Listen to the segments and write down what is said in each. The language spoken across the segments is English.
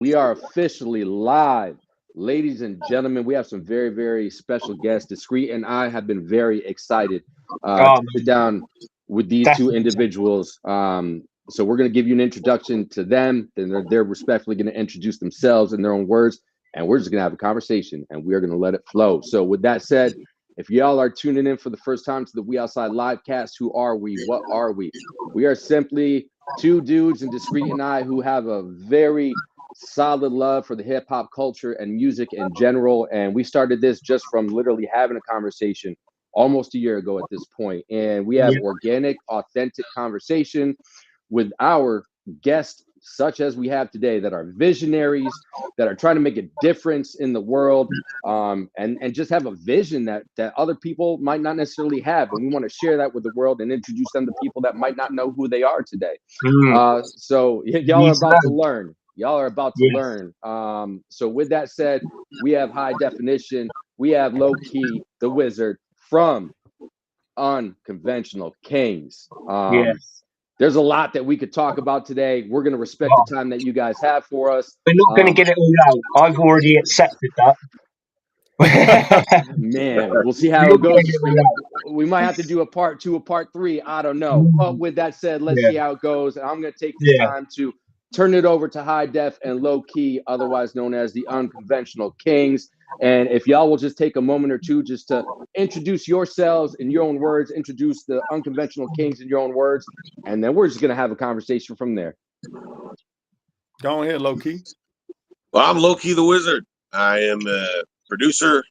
We are officially live. Ladies and gentlemen, we have some very, very special guests. Discreet and I have been very excited to sit down with these two Definitely. individuals. So we're going to give you an introduction to them. Then they're respectfully going to introduce themselves in their own words. And we're just going to have a conversation and we are going to let it flow. So with that said, if y'all are tuning in for the first time to the We Outside live cast, who are we? What are we? We are simply two dudes and Discreet and I who have a very solid love for the hip hop culture and music in general. And we started this just from literally having a conversation almost a year ago at this point. And we have organic, authentic conversation with our guests, such as we have today, that are visionaries, that are trying to make a difference in the world, and just have a vision that other people might not necessarily have. And we want to share that with the world and introduce them to people that might not know who they are today. So y'all are about to learn. Y'all are about to learn. So with that said, we have High Definition. We have Low Key, the Wizard from Unconventional Kings. There's a lot that we could talk about today. We're going to respect the time that you guys have for us. We're not going to get it all out. I've already accepted that. Man, we'll see how it goes. We might have to do a part 2, a part 3. I don't know. But with that said, let's see how it goes. And I'm going to take this time to turn it over to High Def and Low Key, otherwise known as the Unconventional Kings. And if y'all will just take a moment or two just to introduce yourselves in your own words, introduce the Unconventional Kings in your own words, and then we're just going to have a conversation from there. Go ahead, Low Key. Well, I'm Low Key the Wizard. I am a producer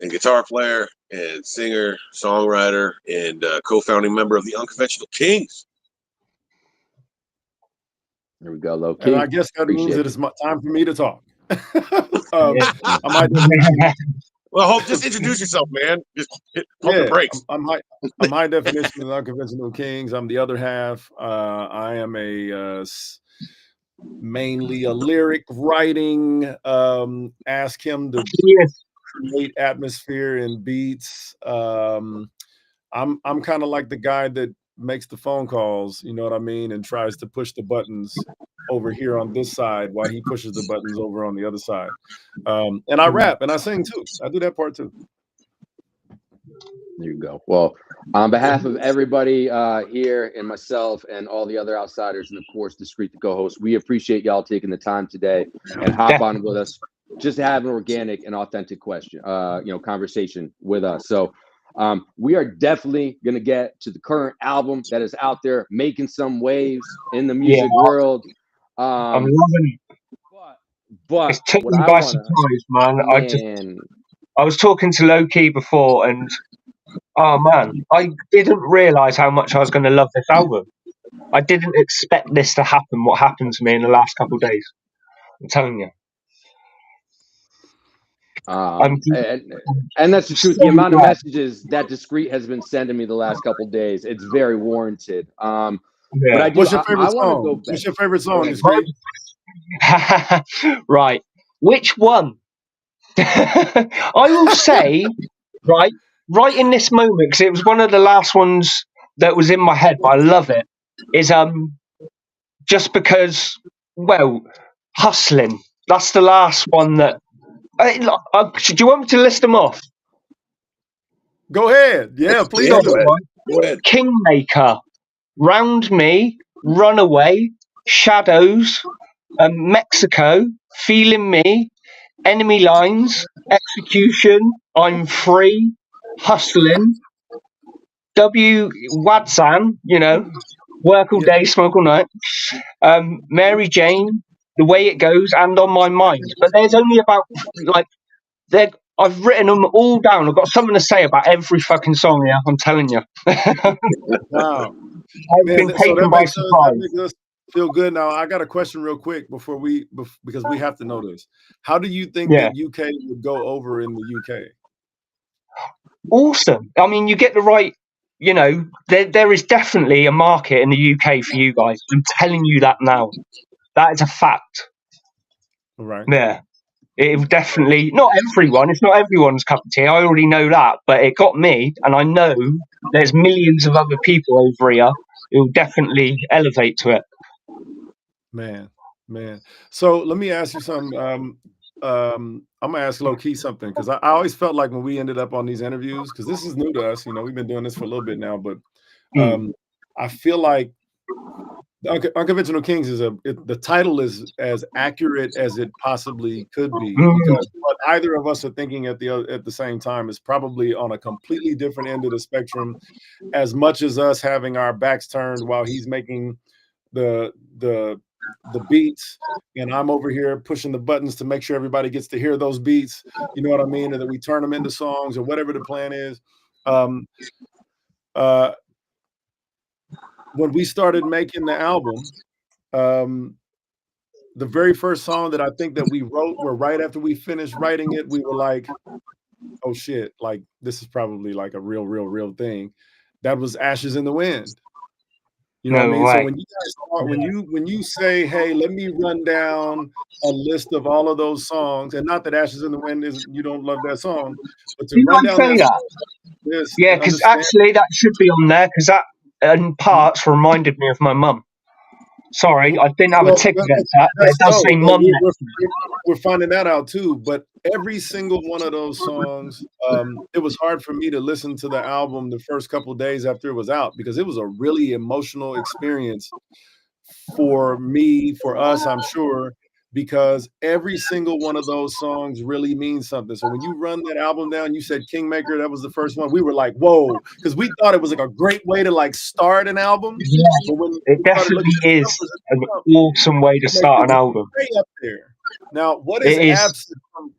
and guitar player and singer, songwriter, and co-founding member of the Unconventional Kings. There we go, Low Key. And I guess that means it is time for me to talk. Well, Hope, just introduce yourself, man. Just pump the brakes. I'm High Definition of the Unconventional Kings. I'm the other half. I am mainly a lyric writing. Ask him to create atmosphere and beats. I'm kind of like the guy that makes the phone calls, you know what I mean, and tries to push the buttons over here on this side while he pushes the buttons over on the other side. And I rap and I sing too. I do that part too. There you go. Well, on behalf of everybody here and myself and all the other outsiders and of course Discreet the co-host, we appreciate y'all taking the time today and hop on with us just to have an organic and authentic conversation with us. So we are definitely going to get to the current album that is out there making some waves in the music world. I'm loving it. But it's taken me by surprise, man. I was talking to Low Key before, and oh man, I didn't realize how much I was going to love this album. I didn't expect this to happen. What happened to me in the last couple of days? I'm telling you. And that's the truth. The amount of messages that Discreet has been sending me the last couple of days, it's very warranted. But I do. What's your favorite song? Go back. What's your favorite song, Discreet? Right. Which one? I will say, right in this moment, because it was one of the last ones that was in my head, but I love it, is just because, well, Hustling. That's the last one that. Do you want me to list them off? Go ahead. Yeah, please. Go ahead. Kingmaker, Round Me, Runaway, Shadows, Mexico, Feeling Me, Enemy Lines, Execution, I'm Free, Hustling, Wadsan, Work All Day, Smoke All Night, Mary Jane, The Way It Goes, and On My Mind. But there's only about, I've written them all down. I've got something to say about every fucking song here, I'm telling you. Wow. I've been taken by surprise. That makes us feel good. Now, I got a question real quick because we have to know this. How do you think that UK would go over in the UK? Awesome. I mean, you get the right, there is definitely a market in the UK for you guys. I'm telling you that now. That is a fact. Right. Yeah. It definitely, not everyone, it's not everyone's cup of tea. I already know that, but it got me, and I know there's millions of other people over here who will definitely elevate to it. Man, Man. So let me ask you something. I'm gonna ask low key something because I always felt like when we ended up on these interviews, because this is new to us, we've been doing this for a little bit now, but I feel like Unconventional Kings the title is as accurate as it possibly could be, because what either of us are thinking at the same time is probably on a completely different end of the spectrum, as much as us having our backs turned while he's making the beats, and I'm over here pushing the buttons to make sure everybody gets to hear those beats, you know what I mean, and that we turn them into songs or whatever the plan is. When we started making the album, the very first song that I think that we wrote, were right after we finished writing it, we were like, oh shit, like this is probably like a real thing. That was Ashes in the Wind. You know what I mean? So when you guys start, when you say, hey, let me run down a list of all of those songs, and not that Ashes in the Wind is, you don't love that song, but to run down that song, yeah, because actually that should be on there, because that in parts reminded me of my mum. Sorry, I didn't have a tick against that, but it does say mum. We're finding that out too. But every single one of those songs, it was hard for me to listen to the album the first couple of days after it was out, because it was a really emotional experience for me, for us, I'm sure, because every single one of those songs really means something. So when you run that album down, you said Kingmaker, that was the first one. We were like, whoa, because we thought it was like a great way to like start an album. Yeah, but when it definitely is an awesome way to start an album. Up there. Now,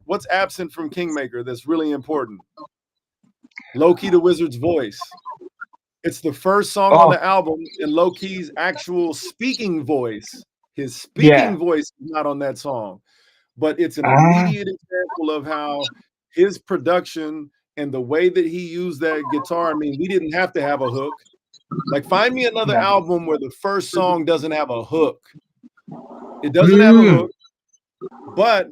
what's absent from Kingmaker that's really important? Low-Key the Wizard's voice. It's the first song on the album in Low-Key's actual speaking voice. His speaking voice is not on that song, but it's an immediate example of how his production and the way that he used that guitar. I mean, we didn't have to have a hook. Like, find me another album where the first song doesn't have a hook. It doesn't have a hook, but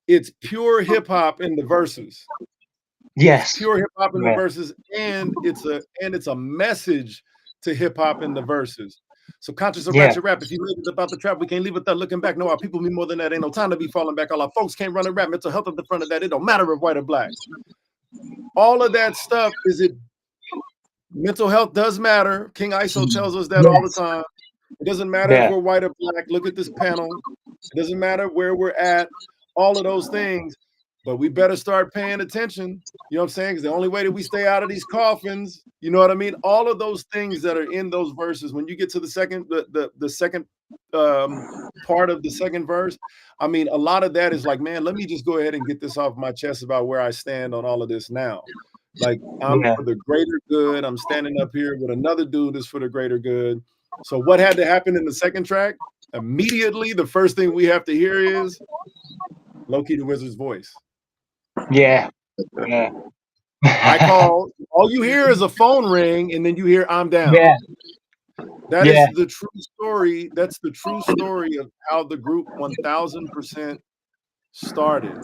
it's pure hip hop in the verses. Yes, it's pure hip hop in the verses, and it's a message to hip hop in the verses. So conscious of ratchet rap. If you live about the trap, we can't leave without looking back. No, our people mean more than that. Ain't no time to be falling back. All our folks can't run a rap. Mental health at the front of that. It don't matter if white or black. All of that stuff mental health does matter. King ISO tells us that all the time. It doesn't matter if we're white or black. Look at this panel. It doesn't matter where we're at. All of those things. But we better start paying attention. You know what I'm saying? Because the only way that we stay out of these coffins, you know what I mean? All of those things that are in those verses, when you get to the second part of the second verse, I mean, a lot of that is like, man, let me just go ahead and get this off my chest about where I stand on all of this now. Like, I'm for the greater good. I'm standing up here with another dude that's for the greater good. So what had to happen in the second track? Immediately, the first thing we have to hear is Low-Key the Wizard's voice. Yeah. I call. All you hear is a phone ring, and then you hear "I'm down." Yeah. That is the true story. That's the true story of how the group 1000% started.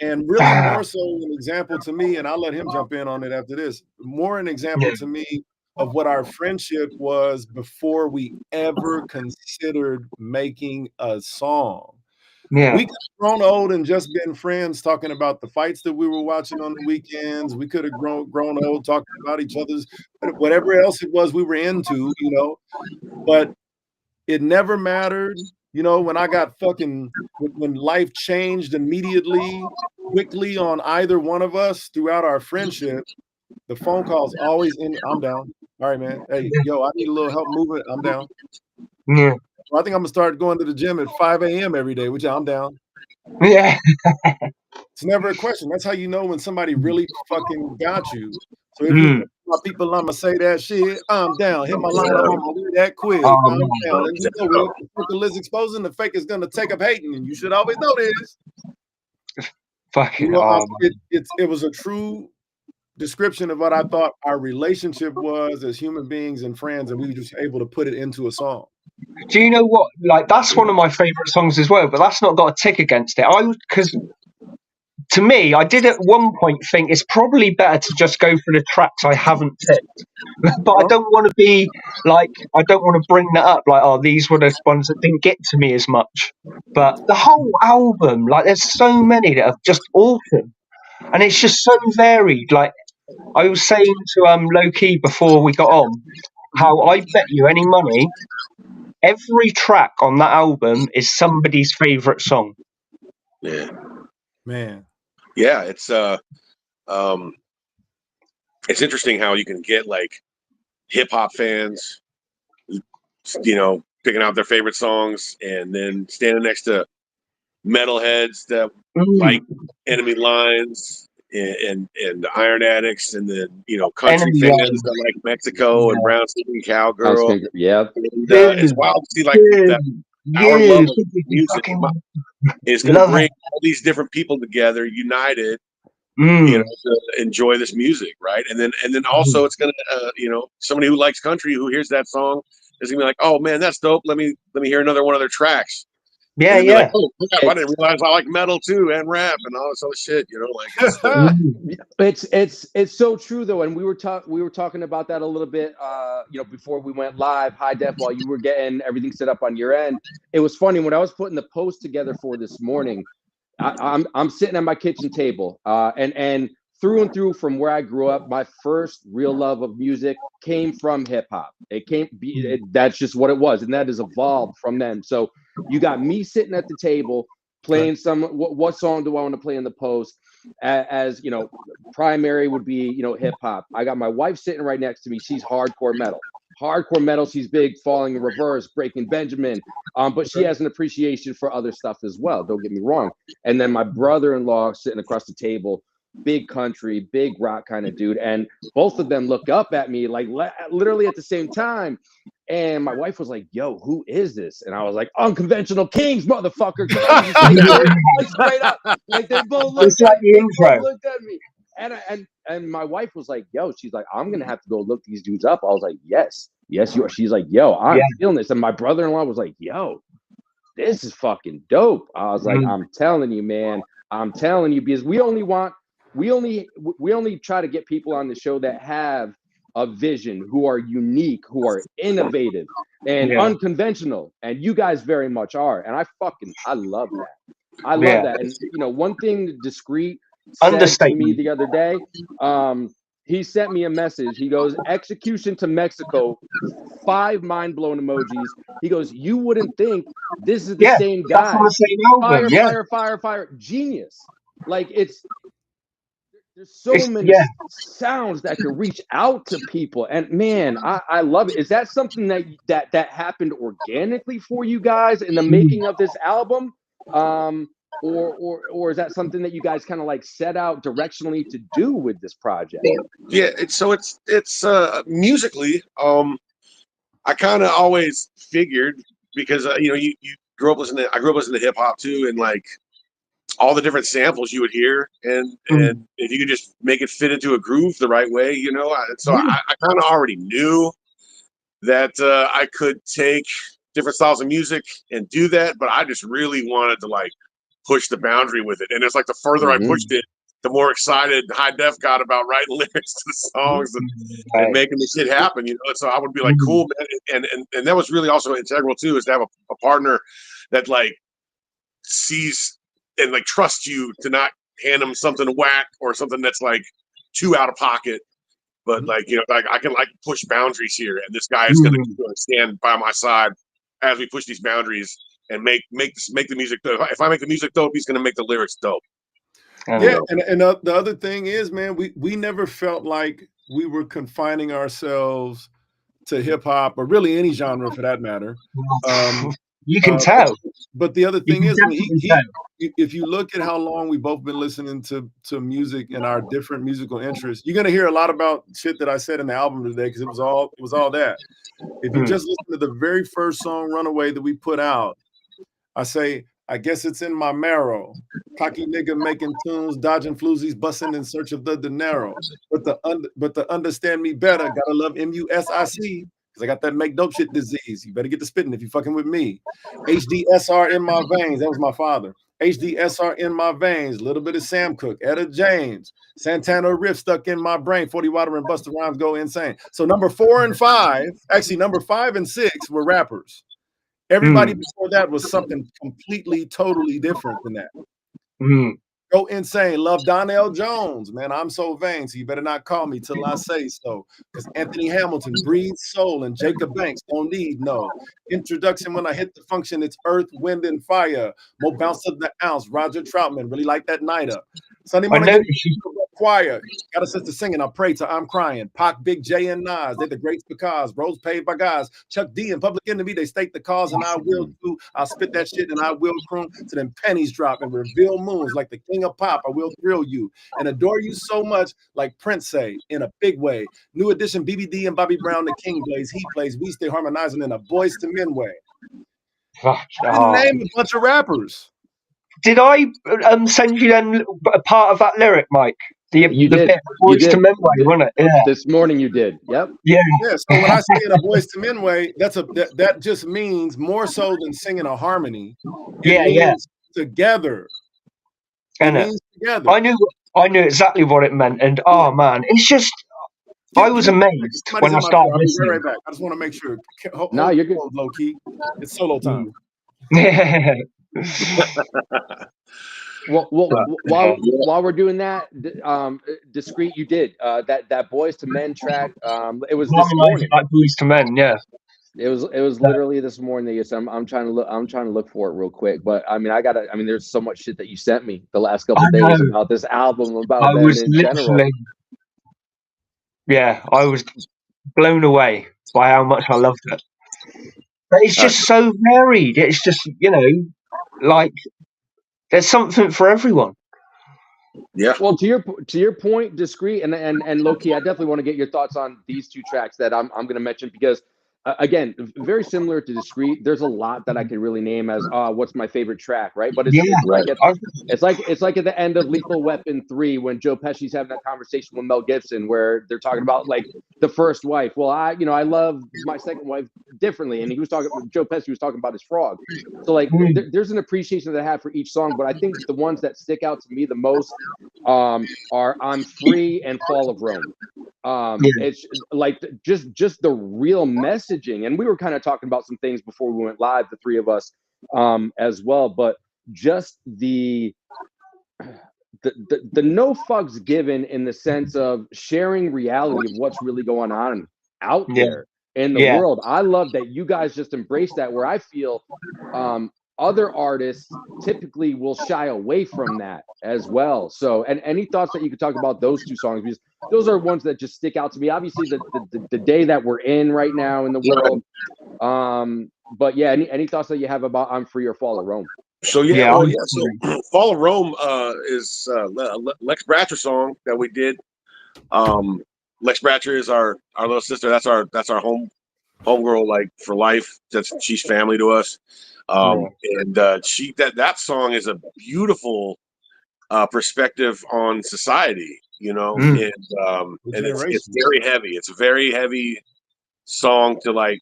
And really, more so an example to me, and I'll let him jump in on it after this. More an example to me of what our friendship was before we ever considered making a song. We could have grown old and just been friends talking about the fights that we were watching on the weekends. We could have grown old talking about each other's, whatever else it was we were into, you know. But it never mattered, you know, when I got when life changed immediately, quickly on either one of us throughout our friendship, the phone calls always in, I'm down. All right, man. Hey, yo, I need a little help moving. I'm down. Yeah. Well, I think I'm gonna start going to the gym at 5 a.m. every day, which I'm down. Yeah. It's never a question. That's how you know when somebody really fucking got you. So if you my people, I'ma say that shit. I'm down. Hit my line on my way that quick. I'm down. And you know if the list exposing, the fake is gonna take up hating, and you should always know this. Fucking it was a true description of what I thought our relationship was as human beings and friends, and we were just able to put it into a song. Do you know what? Like, that's one of my favorite songs as well, but that's not got a tick against it. Because to me, I did at one point think it's probably better to just go for the tracks I haven't picked. But I don't want to be like, I don't want to bring that up like, oh, these were the ones that didn't get to me as much. But the whole album, like, there's so many that are just awesome. And it's just so varied. Like, I was saying to Low Key before we got on, how I bet you any money, every track on that album is somebody's favorite song. Yeah, Man. yeah. It's interesting how you can get like hip hop fans, you know, picking out their favorite songs, and then standing next to metalheads that like Enemy Lines and the Iron Addicts, and then, you know, country Enemy fans Lines. that like Mexico and Brown Skin Cowgirl. Yeah. And, it's wild to see like that our love of music is going to bring all these different people together, united, you know, to enjoy this music, right? And then also it's going to, you know, somebody who likes country who hears that song is going to be like, oh man, that's dope. Let me hear another one of their tracks. Yeah, and yeah. Like, oh, I didn't realize I like metal too, and rap and all this other shit. You know, like it's so true though, and we were talking about that a little bit, you know, before we went live, high def, while you were getting everything set up on your end. It was funny when I was putting the post together for this morning. I'm sitting at my kitchen table, and through and through, from where I grew up, my first real love of music came from hip hop. That's just what it was, and that has evolved from then. So you got me sitting at the table playing what song do I want to play in the post? As you know, primary would be, you know, hip hop. I got my wife sitting right next to me. She's hardcore metal. She's big, Falling in Reverse, Breaking Benjamin. But she has an appreciation for other stuff as well. Don't get me wrong. And then my brother-in-law sitting across the table, big country, big rock kind of dude. And both of them look up at me like literally at the same time. And my wife was like, yo, who is this? And I was like, Unconventional Kings, motherfucker. Like, straight up. Like, they both looked at me. And my wife was like, yo, she's like, I'm going to have to go look these dudes up. I was like, yes, you are. She's like, yo, I'm feeling this. And my brother-in-law was like, yo, this is fucking dope. I was like, I'm telling you, man. I'm telling you, because we only try to get people on the show that have a vision, who are unique, who are innovative and unconventional. And you guys very much are. And I love that. I love that. And, you know, one thing Discreet said to me the other day, he sent me a message. He goes, execution to Mexico, 5 mind-blown emojis. He goes, you wouldn't think this is the same guy. That's the same album. Fire. Genius. Like, there's so many sounds that can reach out to people. And man, I love it. Is that something that happened organically for you guys in the making of this album? Or is that something that you guys kind of like set out directionally to do with this project? Yeah, it's musically, I kind of always figured, because you know, you grew up listening to, I grew up listening to hip hop too, and like all the different samples you would hear, and if you could just make it fit into a groove the right way, you know. I kind of already knew that I could take different styles of music and do that, but I just really wanted to like push the boundary with it. And it's like the further I pushed it, the more excited High Def got about writing lyrics to the songs and making the shit happen, you know. So I would be like, cool, man. And that was really also integral too, is to have a partner that like sees and like trusts you to not hand them something whack or something that's like too out of pocket, but like, you know, like I can like push boundaries here, and this guy is going to stand by my side as we push these boundaries and make the music dope. If I make the music dope, he's going to make the lyrics dope. Yeah, and the other thing is, man, we never felt like we were confining ourselves to hip hop, or really any genre for that matter. You can tell. But the other thing is, if you look at how long we've both been listening to music and our different musical interests, you're gonna hear a lot about shit that I said in the album today, because it was all that. If you just listen to the very first song, Runaway, that we put out, I say, I guess it's in my marrow. Cocky nigga making tunes, dodging floozies, busting in search of the dinero. But to understand me better, gotta love MUSIC. Because I got that make dope shit disease. You better get to spitting if you fucking with me. HDSR in my veins. That was my father. HDSR in my veins, a little bit of Sam Cooke, Etta James, Santana riff stuck in my brain, 40 Water and Busta Rhymes go insane. So number 4 and 5, actually number 5 and 6 were rappers. Everybody before that was something completely, totally different than that. Go insane. Love Donnell Jones, man. I'm so vain, so you better not call me till I say so. Because Anthony Hamilton breathes soul, and Jacob Banks don't need no introduction. When I hit the function, it's earth, wind, and fire. More bounce of the ounce. Roger Troutman, really like that night up. Sunday morning choir. Got a sister singing. I pray till I'm crying. Pac, Big J, and Nas. They're the greats because roads paved by guys. Chuck D and Public Enemy. They state the cause, and I will too. I'll spit that shit, and I will croon to them pennies drop and reveal moons like the king of pop. I will thrill you and adore you so much, like Prince say, in a big way. New edition BBD and Bobby Brown, the king plays. He plays. We stay harmonizing in a Boys to Men way. Name a bunch of rappers. Did I send you then a part of that lyric, Mike? You did. Boys to Men way, wasn't it? Yeah. This morning you did. Yep. Yeah. Yeah. So when I say in a Boys to Men way, that just means more so than singing a harmony. Together. And together. I knew exactly what it meant, and oh man, it's just I was amazed when I started listening. Right back. I just want to make sure. No, you're good. Low key. It's solo time. Well, while we're doing that, Discreet, you did that Boys to Men track. It was this morning. Like Boys to Men, yeah. It was literally this morning. I'm trying to look for it real quick. But I mean, there's so much shit that you sent me the last couple of days about this album, about them in general. Yeah, I was blown away by how much I loved it. But it's just so varied. It's just, like there's something for everyone. Yeah. Well, to your point, Discreet and Low-Key, I definitely want to get your thoughts on these two tracks that I'm going to mention because, again, very similar to Discreet. There's a lot that I could really name as what's my favorite track, right? But it's like at the end of Lethal Weapon 3 when Joe Pesci's having that conversation with Mel Gibson where they're talking about like the first wife. Well, I love my second wife differently, and Joe Pesci was talking about his frog. So like there's an appreciation that I have for each song, but I think the ones that stick out to me the most are I'm Free and Fall of Rome. It's like just the real messaging, and we were kind of talking about some things before we went live, the three of us as well, but just the no fucks given in the sense of sharing reality of what's really going on out there in the world. I love that you guys just embrace that, where I feel other artists typically will shy away from that as well. So, and any thoughts that you could talk about those two songs, because those are ones that just stick out to me. Obviously, the day that we're in right now in the world. But yeah, any thoughts that you have about I'm Free or Fall of Rome? So So Fall of Rome is Lex Bratcher song that we did. Lex Bratcher is our little sister. That's our homegirl, like for life. She's family to us. And that song is a beautiful perspective on society, and it's very heavy. It's a very heavy song to like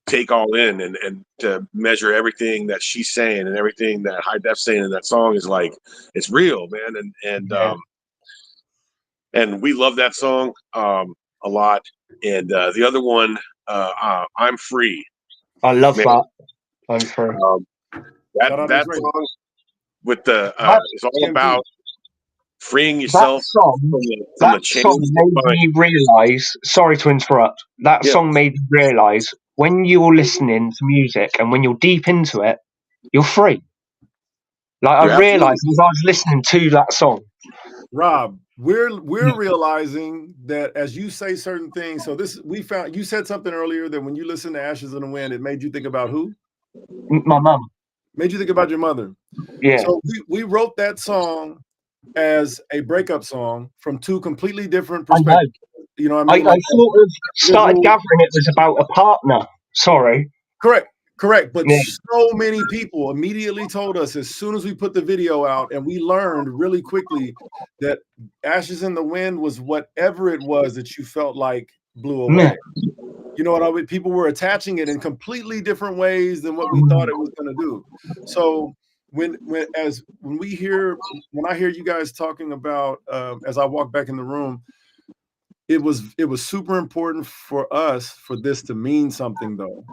take all in and to measure everything that she's saying and everything that High Def saying in that song is like, it's real, man. And we love that song a lot. And the other one, I'm Free. I love that. I'm Free. That song with the is all about freeing yourself from the chains. Song made me realize. Sorry to interrupt. That song made me realize when you're listening to music and when you're deep into it, you're free. Like I realized as I was listening to that song. Rob, we're realizing that as you say certain things. So you said something earlier that when you listen to Ashes in the Wind, it made you think about who? My mum. Made you think about your mother. Yeah. So we wrote that song as a breakup song from two completely different perspectives. You know what I mean? I sort of started gathering it was about a partner. Sorry. Correct. But so many people immediately told us as soon as we put the video out, and we learned really quickly that Ashes in the Wind was whatever it was that you felt like blew away. You know what I mean? People were attaching it in completely different ways than what we thought it was going to do. So when I hear you guys talking about as I walk back in the room, it was super important for us for this to mean something though.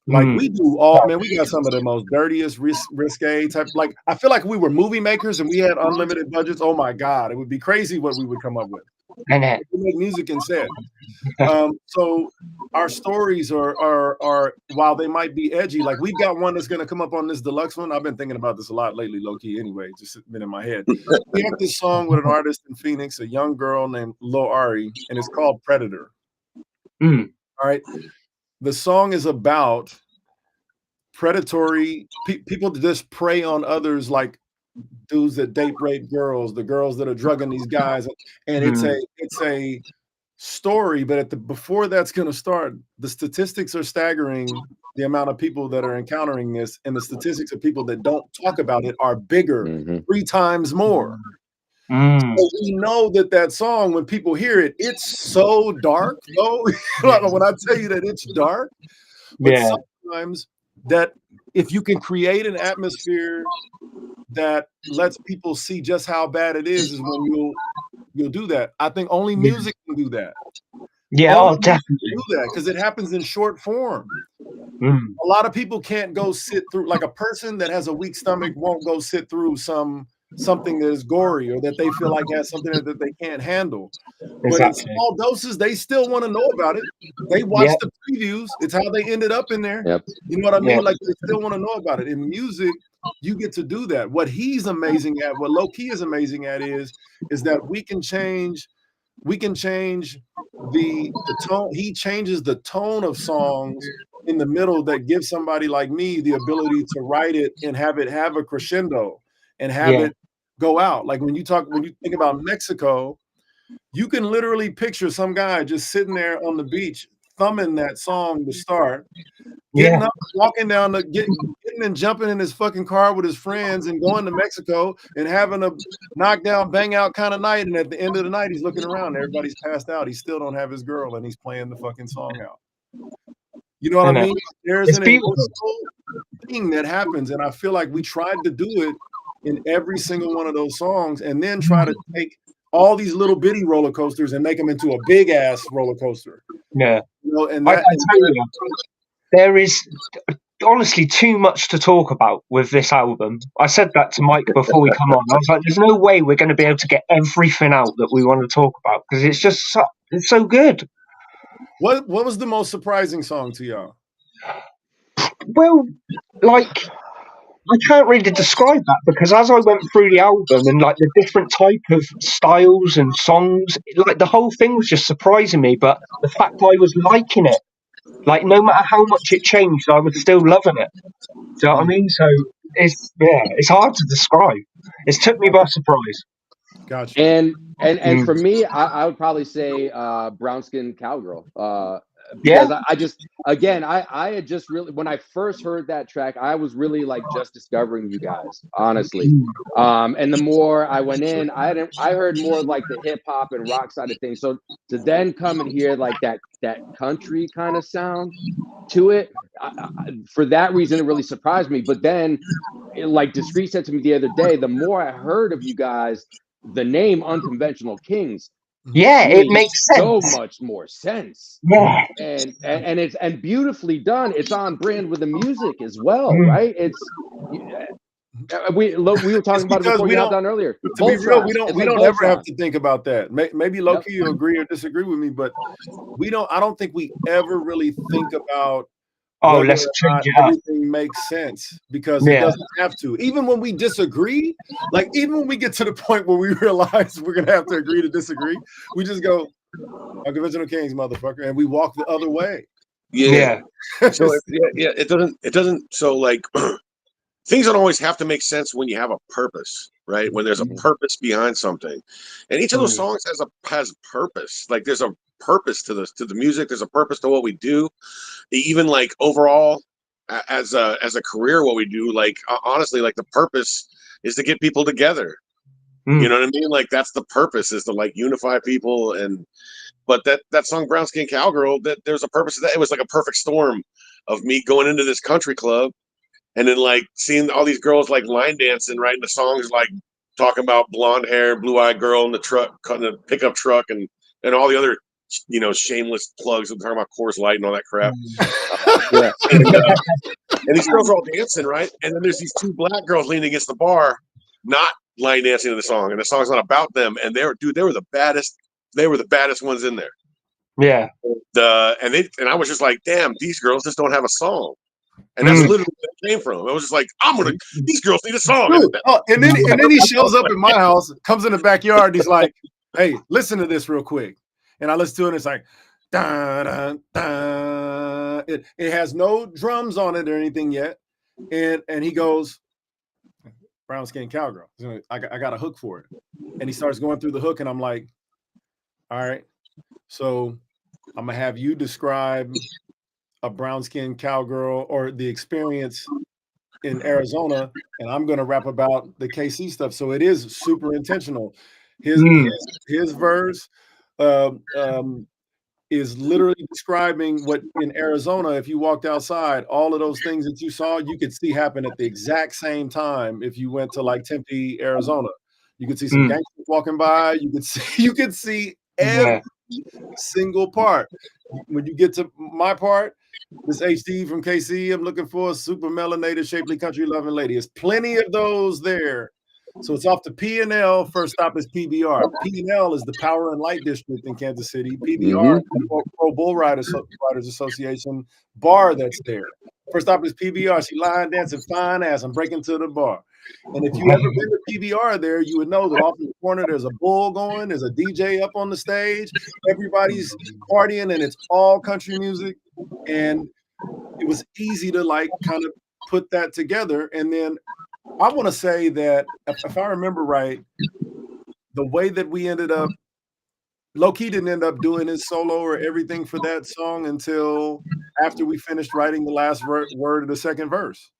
Like we do we got some of the most dirtiest risque type. Like I feel like we were movie makers and we had unlimited budgets. Oh my God, it would be crazy what we would come up with. We make music instead. So our stories are while they might be edgy, like we've got one that's gonna come up on this deluxe one. I've been thinking about this a lot lately, low key anyway, just been in my head. We have this song with an artist in Phoenix, a young girl named Lil Ari, and it's called Predator. All right. The song is about predatory people just prey on others, like dudes that date rape girls, the girls that are drugging these guys, and it's a story. But before that's going to start, the statistics are staggering. The amount of people that are encountering this, and the statistics of people that don't talk about it are bigger, 3 times more. So we know that song, when people hear it, it's so dark. Though when I tell you that it's dark, but sometimes that if you can create an atmosphere that lets people see just how bad it is when you'll do that. I think only music can do that. Yeah, definitely do that because it happens in short form. A lot of people can't go sit through, like a person that has a weak stomach won't go sit through something that is gory or that they feel like has something that they can't handle. But in small doses, they still want to know about it. They watch the previews. It's how they ended up in there. You know what I mean? Like they still want to know about it. In music, you get to do that. What he's amazing at, what Low Key is amazing at is that we can change the tone. He changes the tone of songs in the middle that gives somebody like me the ability to write it and have it have a crescendo and have it go out. Like when you think about Mexico, you can literally picture some guy just sitting there on the beach thumbing that song to start, getting up, walking down getting and jumping in his fucking car with his friends and going to Mexico and having a knockdown, bang out kind of night. And at the end of the night, he's looking around, everybody's passed out. He still don't have his girl and he's playing the fucking song out. You know what I mean? There's an emotional thing that happens. And I feel like we tried to do it in every single one of those songs and then try to take all these little bitty roller coasters and make them into a big ass roller coaster. Yeah. You know, and I tell you, there is honestly too much to talk about with this album. I said that to Mike before we come on. I was like, there's no way we're going to be able to get everything out that we want to talk about because it's just it's so good. What was the most surprising song to y'all? Well, like, I can't really describe that because as I went through the album and like the different type of styles and songs, like the whole thing was just surprising me. But the fact I was liking it, like no matter how much it changed, I was still loving it. Do you know what I mean? So it's hard to describe. It's took me by surprise. Gotcha. And for me, I would probably say Brown Skin Cowgirl. Because I just, again, I had just really, when I first heard that track, I was really like just discovering you guys, honestly. And the more I went in, I heard more like the hip hop and rock side of things. So to then come and hear like that country kind of sound to it, for that reason, it really surprised me. But then, like Discreet said to me the other day, the more I heard of you guys, the name Unconventional Kings, it makes sense. So much more sense. Yeah. And it's beautifully done. It's on brand with the music as well, right? It's we were talking about it before you got done earlier. To be real, we don't ever have to think about that. Maybe Loki you'll agree or disagree with me, but I don't think we ever really think about let's change it up. Everything makes sense because it doesn't have to. Even when we disagree, like even when we get to the point where we realize we're gonna have to agree to disagree, we just go, Unconventional Kings, motherfucker, and we walk the other way. Yeah. So it doesn't. So like things don't always have to make sense when you have a purpose, right? When there's a purpose behind something, and each of those songs has purpose. Like there's a purpose to the music. There's a purpose to what we do. Even like overall as a career, what we do, like honestly, like the purpose is to get people together. You know what I mean? Like that's the purpose, is to like unify people. But that song Brown Skin Cowgirl, that there's a purpose to that. It was like a perfect storm of me going into this country club And then like seeing all these girls like line dancing, right? And the songs like talking about blonde hair, blue-eyed girl in the truck, cutting a pickup truck, and all the other, you know, shameless plugs. I'm talking about Coors Light and all that crap. Yeah. And these girls are all dancing, right? And then there's these two black girls leaning against the bar, not line dancing to the song, and the song's not about them. And they were the baddest. They were the baddest ones in there. Yeah. And I was just like, damn, these girls just don't have a song. And that's literally where it came from. It was just like, these girls need a song. Dude, and then he shows up in my house, comes in the backyard, and he's like, hey, listen to this real quick. And I listen to it, and it's like, da, da, da. It has no drums on it or anything yet. And he goes, brown skin cowgirl. I got a hook for it. And he starts going through the hook, and I'm like, all right, so I'm gonna have you describe a brown skin cowgirl or the experience in Arizona, and I'm gonna rap about the KC stuff. So it is super intentional. His verse is literally describing what in Arizona, if you walked outside, all of those things that you saw, you could see happen at the exact same time. If you went to like Tempe, Arizona, you could see some gangsters walking by. You could see every single part. When you get to my part, this HD from KC, I'm looking for a super melanated, shapely, country loving lady. There's plenty of those there. So it's off to P&L. First stop is PBR. P&L is the Power and Light District in Kansas City. PBR, Pro Bull Riders Association bar that's there. First stop is PBR. She line dancing fine ass. I'm breaking to the bar. And if you ever been to PBR there, you would know that off in the corner there's a bull going, there's a DJ up on the stage, everybody's partying, and it's all country music. And it was easy to like kind of put that together. And then I want to say that if I remember right, the way that we ended up, Low-Key didn't end up doing his solo or everything for that song until after we finished writing the last word of the second verse.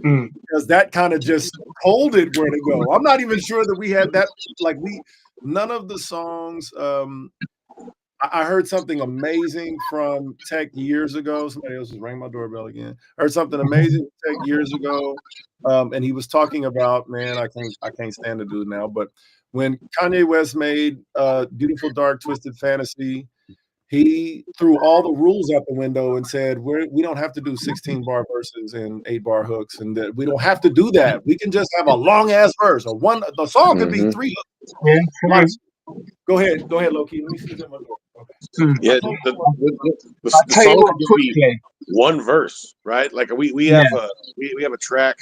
Because that kind of just told it where to go. I'm not even sure that we had that, like none of the songs, I heard something amazing from Tech years ago. Somebody else was ringing my doorbell again. I heard something amazing from Tech years ago. And he was talking about, man, I can't stand the dude now. But when Kanye West made Beautiful Dark Twisted Fantasy, he threw all the rules out the window and said, we don't have to do 16-bar verses and 8-bar hooks, and that we don't have to do that. We can just have a long ass verse or one. The song could be 3 hooks. Go ahead, Low-Key. Let me see them. Yeah, the song could be one verse, right? Like we have a track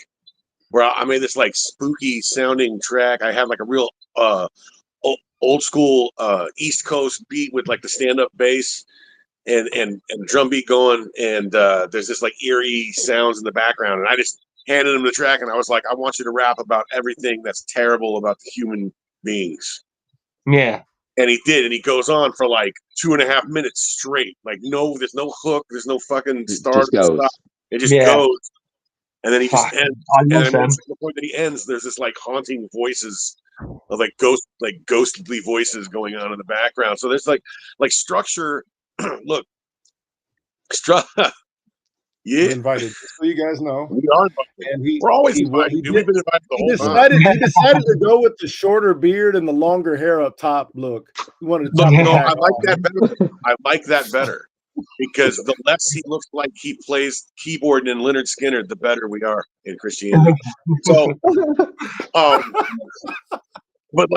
where I made this like spooky sounding track. I have like a real old school East Coast beat with like the stand-up bass and drum beat going, and there's this like eerie sounds in the background, and I just handed him the track, and I was like, I want you to rap about everything that's terrible about the human beings. Yeah. And he did, and he goes on for like 2.5 minutes straight. Like there's no hook, there's no fucking start. It just goes. And then he just ends. And at the point that he ends, there's this like haunting voices of like ghostly voices going on in the background. So there's like structure. Look, You're invited, just so you guys know. We are invited. And we're always invited. We've been invited the whole time. He decided to go with the shorter beard and the longer hair up top look. He wanted to I like that better. I like that better. Because the less he looks like he plays keyboard in Lynyrd Skynyrd, the better we are in Christianity. So, but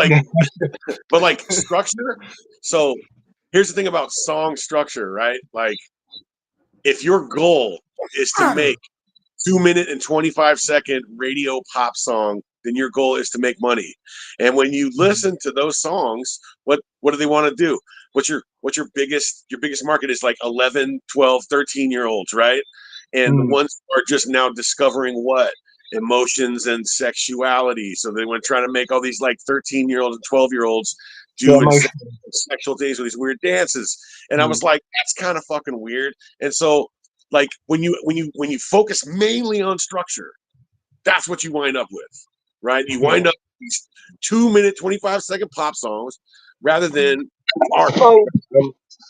like structure. So here's the thing about song structure, right? Like, if your goal is to make 2-minute and 25-second radio pop song, then your goal is to make money. And when you listen to those songs, what do they want to do? What's your biggest market is like 11, 12, 13-year-olds, right? And the ones who are just now discovering what? Emotions and sexuality. So they want to try to make all these like 13-year-olds and 12-year-olds doing sexual things with these weird dances. And I was like, that's kind of fucking weird. And so like when you focus mainly on structure, that's what you wind up with, right? You wind up with these 2-minute, 25-second pop songs rather than art.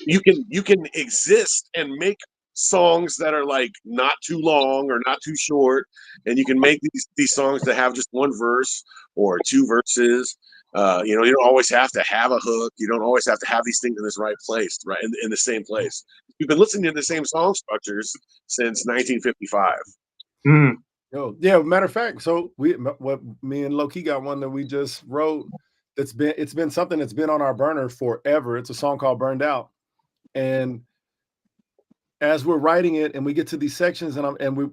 You can exist and make songs that are like not too long or not too short, and you can make these songs that have just one verse or two verses. You know, you don't always have to have a hook. You don't always have to have these things in this right place, right in the same place. We've been listening to the same song structures since 1955. Mm. Yo, yeah. Matter of fact, so what me and Loki got one that we just wrote. It's been something that's been on our burner forever. It's a song called "Burned Out," and as we're writing it, and we get to these sections, and we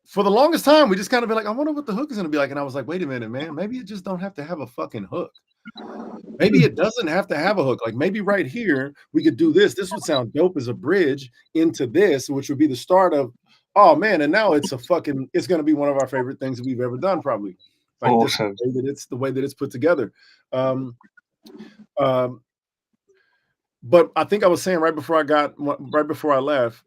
for the longest time we just kind of been like, I wonder what the hook is going to be like, and I was like, wait a minute, man, maybe it just don't have to have a fucking hook. Maybe it doesn't have to have a hook. Like maybe right here we could do this. This would sound dope as a bridge into this, which would be the start of. Oh man, and now it's going to be one of our favorite things that we've ever done, probably. Like awesome. The way that it's put together. But I think I was saying right before I left,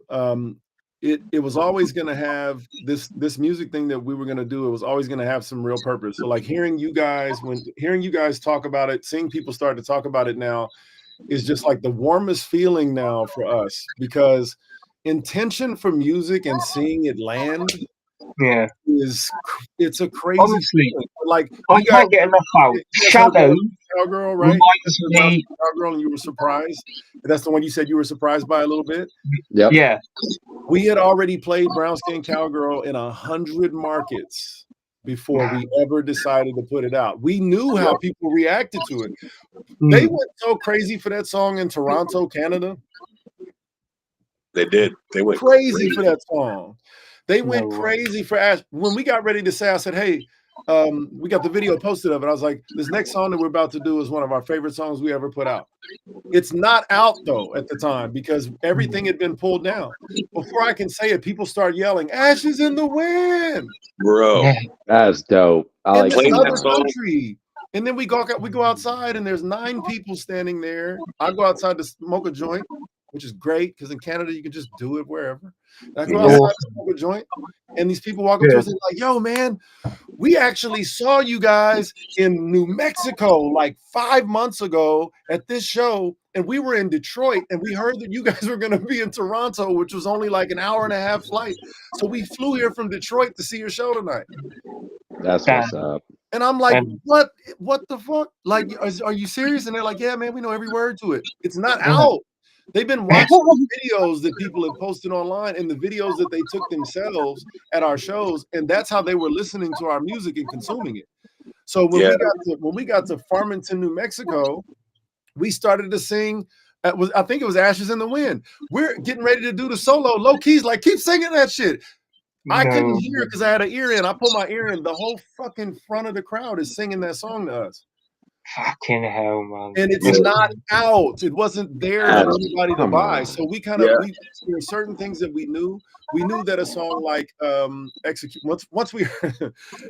it was always going to have this music thing that we were going to do. It was always going to have some real purpose. So like hearing you guys talk about it, seeing people start to talk about it now is just like the warmest feeling now for us, because intention for music and seeing it land it's a crazy honestly feeling. Like I can't get enough out. Shadow Cowgirl, right? reminds me Cowgirl, and you were surprised. That's the one you said you were surprised by a little bit. Yep. Yeah, we had already played Brown Skin Cowgirl in 100 markets before we ever decided to put it out. We knew how people reacted to it. They went so crazy for that song in Toronto, Canada. They did. They went crazy for that song. They went crazy for Ash. When we got ready to say, I said, hey, we got the video posted of it. I was like, this next song that we're about to do is one of our favorite songs we ever put out. It's not out though at the time because everything had been pulled down. Before I can say it, people start yelling, "Ashes in the Wind." Bro, that's dope. I like another country. And then we go outside and there's 9 people standing there. I go outside to smoke a joint, which is great because in Canada you can just do it wherever. And I go outside to smoke a joint, and these people walk up to us and like, "Yo, man, we actually saw you guys in New Mexico like 5 months ago at this show, and we were in Detroit, and we heard that you guys were going to be in Toronto, which was only like an hour-and-a-half flight. So we flew here from Detroit to see your show tonight." That's what's up. And I'm like, what the fuck? Like, are you serious? And they're like, yeah, man, we know every word to it. It's not out. They've been watching the videos that people have posted online and the videos that they took themselves at our shows, and that's how they were listening to our music and consuming it. So when we got to Farmington, New Mexico, we started to sing. I think it was "Ashes in the Wind." We're getting ready to do the solo. Low Key's like, keep singing that shit. I couldn't hear because I had an ear in. I put my ear in. The whole fucking front of the crowd is singing that song to us. Fucking hell, man. And it's not out. It wasn't there for anybody to buy. So we kind of, there were certain things that we knew. We knew that a song like Execute, once we,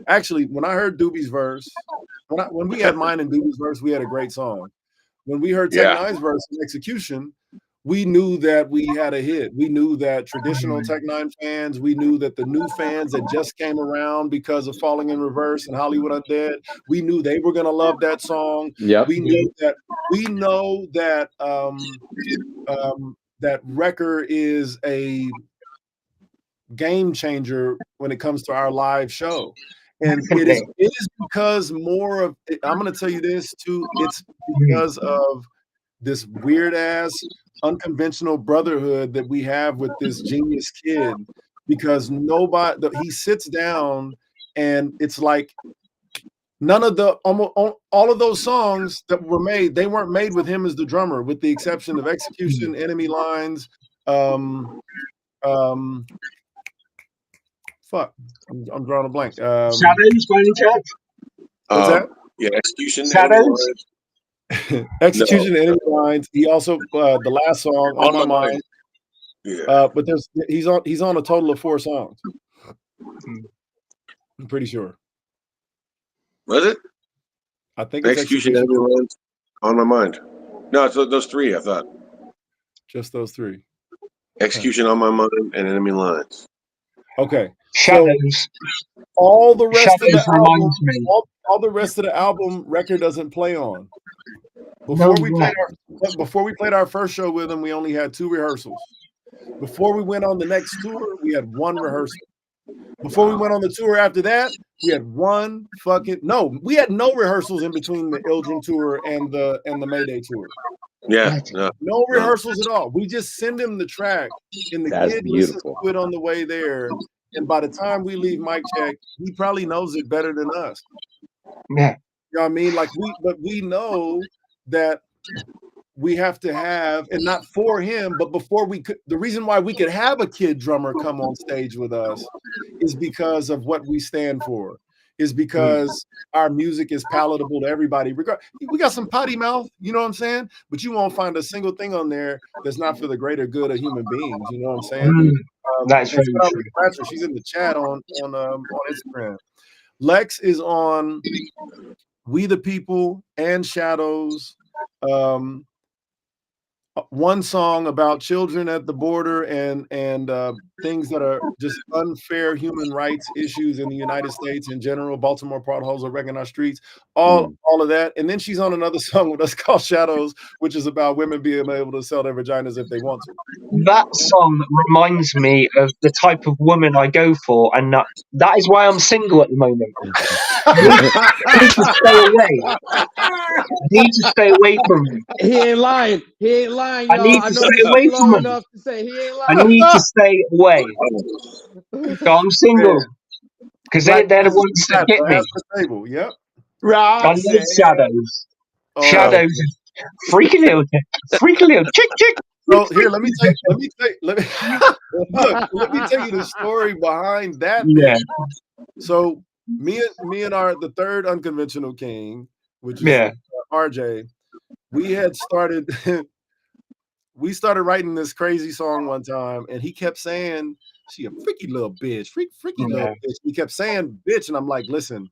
actually, when I heard Doobie's verse, when we had mine and Doobie's verse, we had a great song. When we heard Tech Nine's verse in Execution, we knew that we had a hit. We knew that traditional Tech Nine fans, we knew that the new fans that just came around because of Falling in Reverse and Hollywood Undead, we knew they were going to love that song. Yep. We know that that Wrecker is a game changer when it comes to our live show. And it is because more of, I'm going to tell you this too, it's because of this weird ass unconventional brotherhood that we have with this genius kid, because he sits down and it's like none of the all of those songs that were made, they weren't made with him as the drummer, with the exception of Execution, Enemy Lines, fuck, I'm drawing a blank. Shadows, by any chance? What's that? Yeah, Execution. Shadows. Execution, Enemy Lines. He also the last song on my mind. Yeah. But he's on a total of 4 songs. I'm pretty sure. Was it? I think it's Execution, Enemy Lines, On My Mind. No, it's those 3. I thought. Just those 3. Execution, On My Mind, and Enemy Lines. Okay. Shadows. So all the rest Shadows of the album, all the rest of the album, Wrecker doesn't play on. Before we played our first show with him, we only had 2 rehearsals. Before we went on the next tour, we had one rehearsal. Before we went on the tour after that, we had we had no rehearsals in between the Ildren tour and the Mayday tour. Yeah, no rehearsals at all. We just send him the track, and the kid listens to it on the way there. And by the time we leave mic check, he probably knows it better than us. Yeah, you know what I mean. Like we know that we have to have, and not for him, but before we could. The reason why we could have a kid drummer come on stage with us is because of what we stand for. Is because our music is palatable to everybody. We got some potty mouth, you know what I'm saying? But you won't find a single thing on there that's not for the greater good of human beings. You know what I'm saying? That's very true. She's in the chat on Instagram. Lex is on We the People and Shadows. One song about children at the border and things that are just unfair human rights issues in the United States in general. Baltimore potholes are wrecking our streets. All of that. And then she's on another song with us called Shadows, which is about women being able to sell their vaginas if they want to. That song reminds me of the type of woman I go for, and that is why I'm single at the moment. I need to stay away. I need to stay away from him. He ain't lying. I need to stay away from him. Enough to say he ain't I lying. need to stay away. So I'm single because they're the ones that get me. Table. Yep. I love Shadows. Shadows is freaking little chick. So here, let me tell you the story behind that. Yeah. So me and the third unconventional king, which is RJ, we started writing this crazy song one time, and he kept saying, "She a freaky little bitch, freaky little bitch." He kept saying "bitch," and I'm like, "Listen,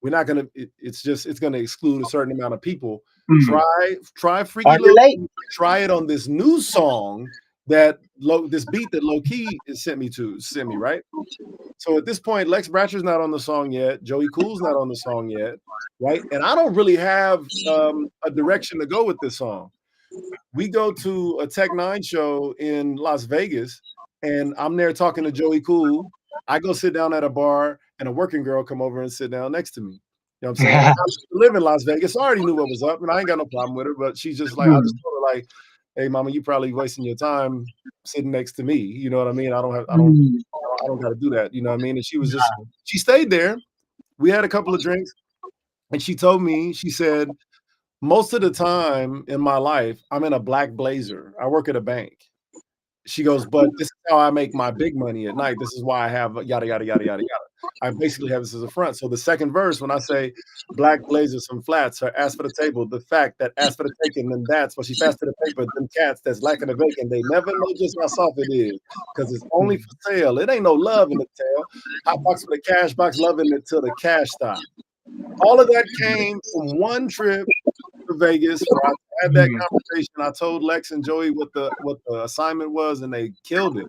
we're not gonna. It's gonna exclude a certain amount of people. Try freaky little. Try it on this new song that this beat that Low Key sent me right." So at this point, Lex Bratcher's not on the song yet. Joey Cool's not on the song yet, right? And I don't really have a direction to go with this song. We go to a Tech Nine show in Las Vegas, and I'm there talking to Joey Cool. I go sit down at a bar, and a working girl come over and sit down next to me. You know what I'm saying? I live in Las Vegas. So I already knew what was up, and I ain't got no problem with her. But she's just like, I just told her like, "Hey, mama, you probably wasting your time sitting next to me." You know what I mean? I don't got to do that. You know what I mean? And she was she stayed there. We had a couple of drinks, and she told me, she said, "Most of the time in my life, I'm in a black blazer. I work at a bank." She goes, "But this is how I make my big money at night. This is why I have yada, yada, yada, yada, yada." I basically have this as a front. So the second verse, when I say black blazers, some flats, her ass for the table, the fact that ass for the taking, then that's what she fast to the paper, them cats that's lacking the bacon, they never know just how soft it is because it's only for sale. It ain't no love in the tail. Hot box for the cash box, loving it till the cash stop. All of that came from one trip to Vegas where I had that conversation. I told Lex and Joey what the assignment was, and they killed it.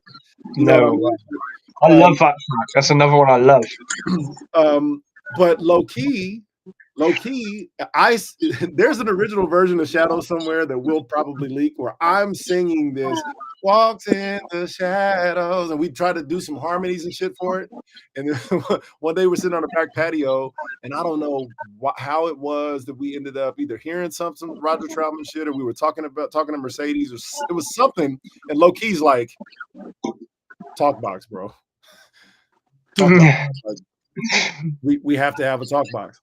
I love that track. That's another one I love. But low key, there's an original version of Shadow somewhere that will probably leak where I'm singing this "Walks in the Shadows," and we try to do some harmonies and shit for it. And then one day we're sitting on the back patio, and I don't know how it was that we ended up either hearing some Roger Troutman shit, or we were talking to Mercedes, or it was something. And low key's like, "Talk box, bro. Talk box. We have to have a talk box."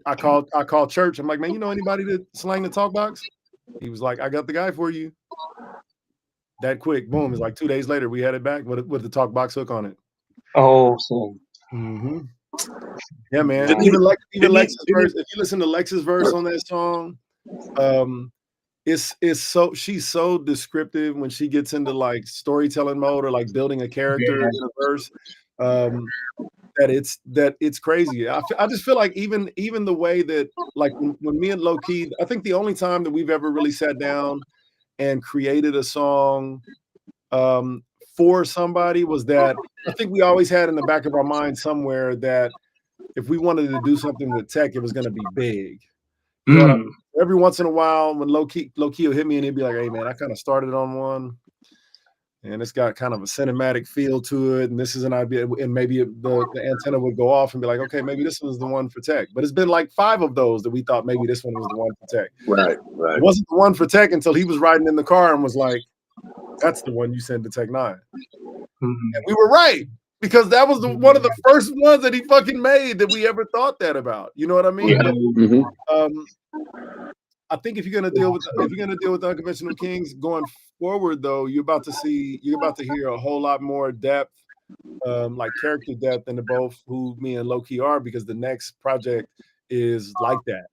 I called church. I'm like, "Man, you know anybody that slang the talk box?" He was like, "I got the guy for you." That quick, boom! It's like 2 days later we had it back with the talk box hook on it. Awesome. Yeah, man. Even Lex's verse. If you listen to Lex's verse on that song, it's so, she's so descriptive when she gets into like storytelling mode or like building a character in a verse. That it's crazy. I just feel like even the way that like when me and Low Key, I think the only time that we've ever really sat down and created a song for somebody was that I think we always had in the back of our mind somewhere that if we wanted to do something with Tech, it was going to be big. Every once in a while, when low key will hit me and he'd be like, "Hey man, I kind of started on one, and it's got kind of a cinematic feel to it, and this is an idea." And maybe the antenna would go off and be like, "Okay, maybe this was the one for Tech." But it's been like 5 of those that we thought maybe this one was the one for Tech. Right. It wasn't the one for Tech until he was riding in the car and was like, "That's the one you sent to Tech 9." And we were right, because that was one of the first ones that he fucking made that we ever thought that about. You know what I mean? But, I think if you're gonna deal with the Unconventional Kings going forward, though, you're about to hear a whole lot more depth, like character depth into both who me and Low-Key are, because the next project is like that.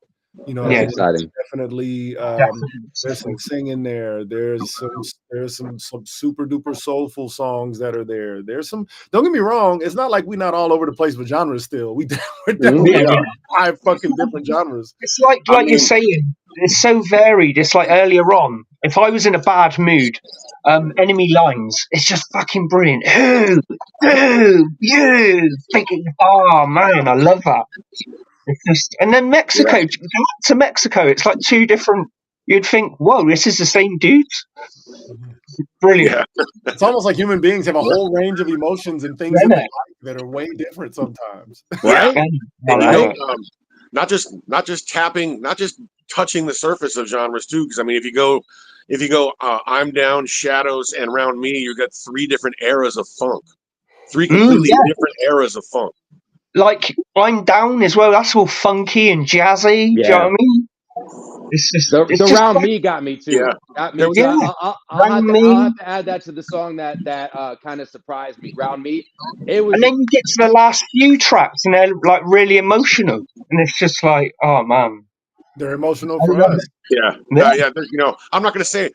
You know, exciting. Definitely, there's some singing there. There's some super duper soulful songs that are there. There's some. Don't get me wrong. It's not like we're not all over the place with genres. Still, we're definitely 5 fucking different genres. It's like you're saying. It's so varied. It's like earlier on, if I was in a bad mood, Enemy Lines, it's just fucking brilliant. You thinking, oh man, I love that. It's just, and then Mexico, to Mexico, it's like 2 different. You'd think, whoa, this is the same dudes. Brilliant. Yeah. It's almost like human beings have a whole range of emotions and things in their life that are way different sometimes. Right. And you know, not just touching the surface of genres too, because I mean, if you go I'm Down, Shadows, and Round Me, you got 3 different eras of funk, 3 completely different eras of funk. Like I'm Down as well, that's all funky and jazzy. Do you know what I mean? It's just the Round Me got me too. Yeah. Got me too. I'll have to add that to the song that kind of surprised me. Round Me. It was, and then you get to the last few tracks and they're like really emotional, and it's just like, oh man, they're emotional for us. Yeah. You know, I'm not gonna say